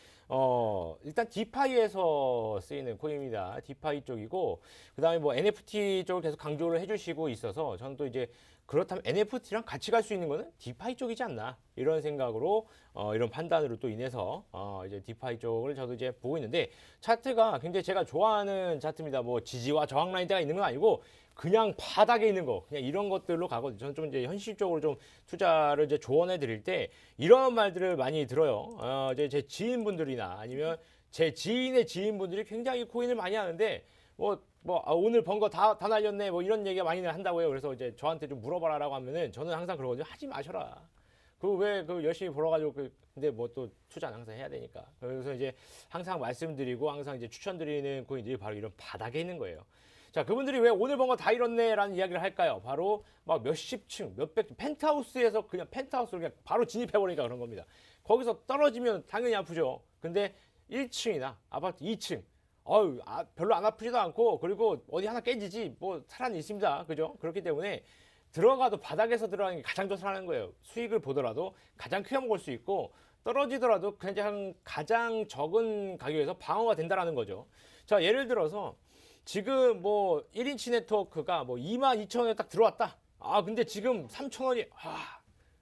일단 디파이에서 쓰이는 코인입니다. 디파이 쪽이고 그다음에 뭐 NFT 쪽을 계속 강조를 해 주시고 있어서 저는 또 이제 그렇다면 NFT랑 같이 갈 수 있는 거는 디파이 쪽이지 않나 이런 생각으로 이런 판단으로 또 인해서 이제 디파이 쪽을 저도 이제 보고 있는데 차트가 굉장히 제가 좋아하는 차트입니다. 뭐 지지와 저항 라인대가 있는 건 아니고 그냥 바닥에 있는 거 그냥 이런 것들로 가거든요. 저는 좀 이제 현실적으로 좀 투자를 이제 조언해 드릴 때 이런 말들을 많이 들어요. 이제 제 지인분들이나 아니면 제 지인의 지인분들이 굉장히 코인을 많이 하는데 오늘 번 거 다 날렸네 뭐 이런 얘기가 많이 한다고 해요. 그래서 이제 저한테 좀 물어봐라라고 하면은 저는 항상 그러거든요. 하지 마셔라. 왜 열심히 벌어가지고 근데 뭐 또 투자는 항상 해야 되니까. 그래서 이제 항상 말씀드리고 항상 이제 추천드리는 코인들이 바로 이런 바닥에 있는 거예요. 자, 그분들이 왜 오늘 번 거 다 잃었네라는 이야기를 할까요? 바로 막 몇십 층, 몇백 펜트하우스에서 그냥 펜트하우스로 그냥 바로 진입해버리니까 그런 겁니다. 거기서 떨어지면 당연히 아프죠. 근데 1층이나 아파트 2층, 별로 안 아프지도 않고 그리고 어디 하나 깨지지 뭐 사람이 있습니다. 그죠? 그렇기 때문에 들어가도 바닥에서 들어가는 게 가장 좋다는 거예요. 수익을 보더라도 가장 크게 먹을 수 있고 떨어지더라도 그냥 가장 적은 가격에서 방어가 된다라는 거죠. 자, 예를 들어서 지금 뭐 1인치 네트워크가 뭐 22,000원에 딱 들어왔다. 근데 지금 3,000원이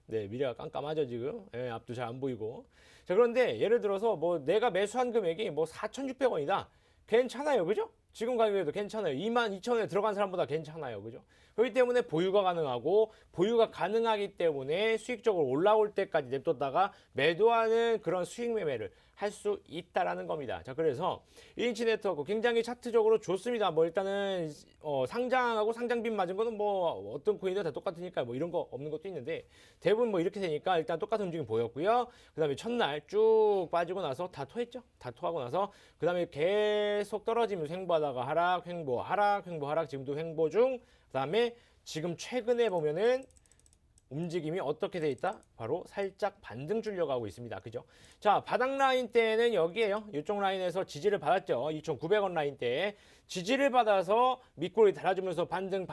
네, 미래가 깜깜하죠 지금. 예, 앞도 잘 안 보이고. 자, 그런데 예를 들어서 뭐 내가 매수한 금액이 뭐 4,600원이다. 괜찮아요, 그죠? 지금 가격에도 괜찮아요. 22,000원에 들어간 사람보다 괜찮아요, 그죠? 그렇기 때문에 보유가 가능하고 보유가 가능하기 때문에 수익적으로 올라올 때까지 냅뒀다가 매도하는 그런 수익 매매를 할 수 있다라는 겁니다. 자, 그래서 1인치 네트워크 굉장히 차트적으로 좋습니다. 뭐 일단은 상장하고 상장빈 맞은 거는 뭐 어떤 코인도 다 똑같으니까 뭐 이런 거 없는 것도 있는데 대부분 뭐 이렇게 되니까 일단 똑같은 움직임 보였고요. 그다음에 첫날 쭉 빠지고 나서 다 토했죠. 다 토하고 나서 그다음에 계속 떨어지면서 횡보하다가 하락, 횡보, 하락, 횡보, 하락. 지금도 횡보 중. 그다음에 지금 최근에 보면은 움직임이 어떻게 돼 있다? 바로 살짝 반등 주려고 하고 있습니다. 그죠? 자, 바닥 라인 때는 여기에요. 이쪽 라인에서 지지를 받았죠. 2,900원 라인 때 지지를 받아서 밑골이 달아주면서 반등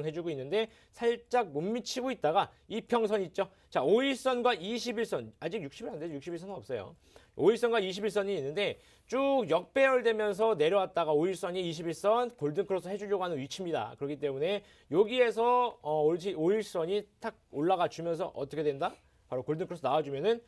해주고 있는데 살짝 못 미치고 있다가 이평선 있죠. 자, 5일선과 21선 아직 60일 안 되죠. 61선은 없어요. 5일선과 21선이 있는데 쭉 역배열되면서 내려왔다가 5일선이 21선 골든크로스 해주려고 하는 위치입니다. 그렇기 때문에 여기에서 5일선이 탁 올라가 주면서 어떻게 된다? 바로 골든크로스 나와주면은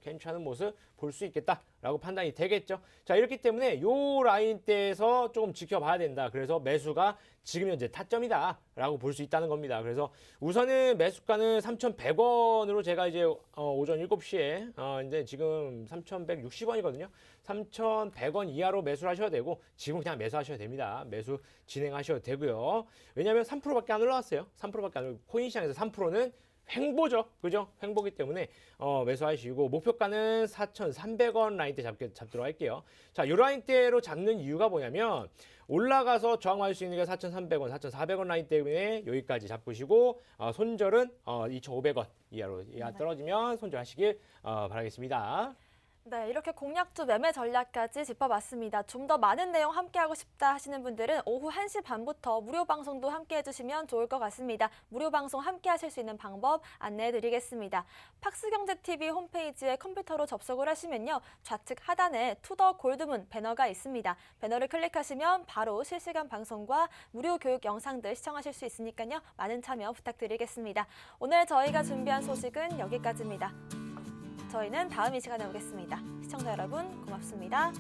괜찮은 모습 볼 수 있겠다라고 판단이 되겠죠. 자, 이렇기 때문에 요 라인대에서 조금 지켜봐야 된다. 그래서 매수가 지금 현재 타점이다라고 볼 수 있다는 겁니다. 그래서 우선은 매수가는 3,100원으로 제가 이제 오전 7시에 이제 지금 3,160원이거든요. 3,100원 이하로 매수를 하셔도 되고 지금 그냥 매수하셔도 됩니다. 매수 진행하셔도 되고요. 왜냐하면 3%밖에 안 올라왔어요. 3%밖에 안 올라왔고 코인 시장에서 3%는 횡보죠. 그죠? 횡보기 때문에 매수하시고 목표가는 4,300원 라인대 잡도록 할게요. 자, 이 라인대로 잡는 이유가 뭐냐면 올라가서 저항 맞을 수 있는 게 4,300원, 4,400원 라인 때문에 여기까지 잡으시고 손절은 2,500원 이하로 떨어지면 손절하시길 바라겠습니다. 네, 이렇게 공략주 매매 전략까지 짚어봤습니다. 좀 더 많은 내용 함께하고 싶다 하시는 분들은 오후 1시 반부터 무료 방송도 함께 해주시면 좋을 것 같습니다. 무료 방송 함께 하실 수 있는 방법 안내해드리겠습니다. 팍스경제TV 홈페이지에 컴퓨터로 접속을 하시면요. 좌측 하단에 투더 골드문 배너가 있습니다. 배너를 클릭하시면 바로 실시간 방송과 무료 교육 영상들 시청하실 수 있으니까요. 많은 참여 부탁드리겠습니다. 오늘 저희가 준비한 소식은 여기까지입니다. 저희는 다음 이 시간에 오겠습니다. 시청자 여러분 고맙습니다.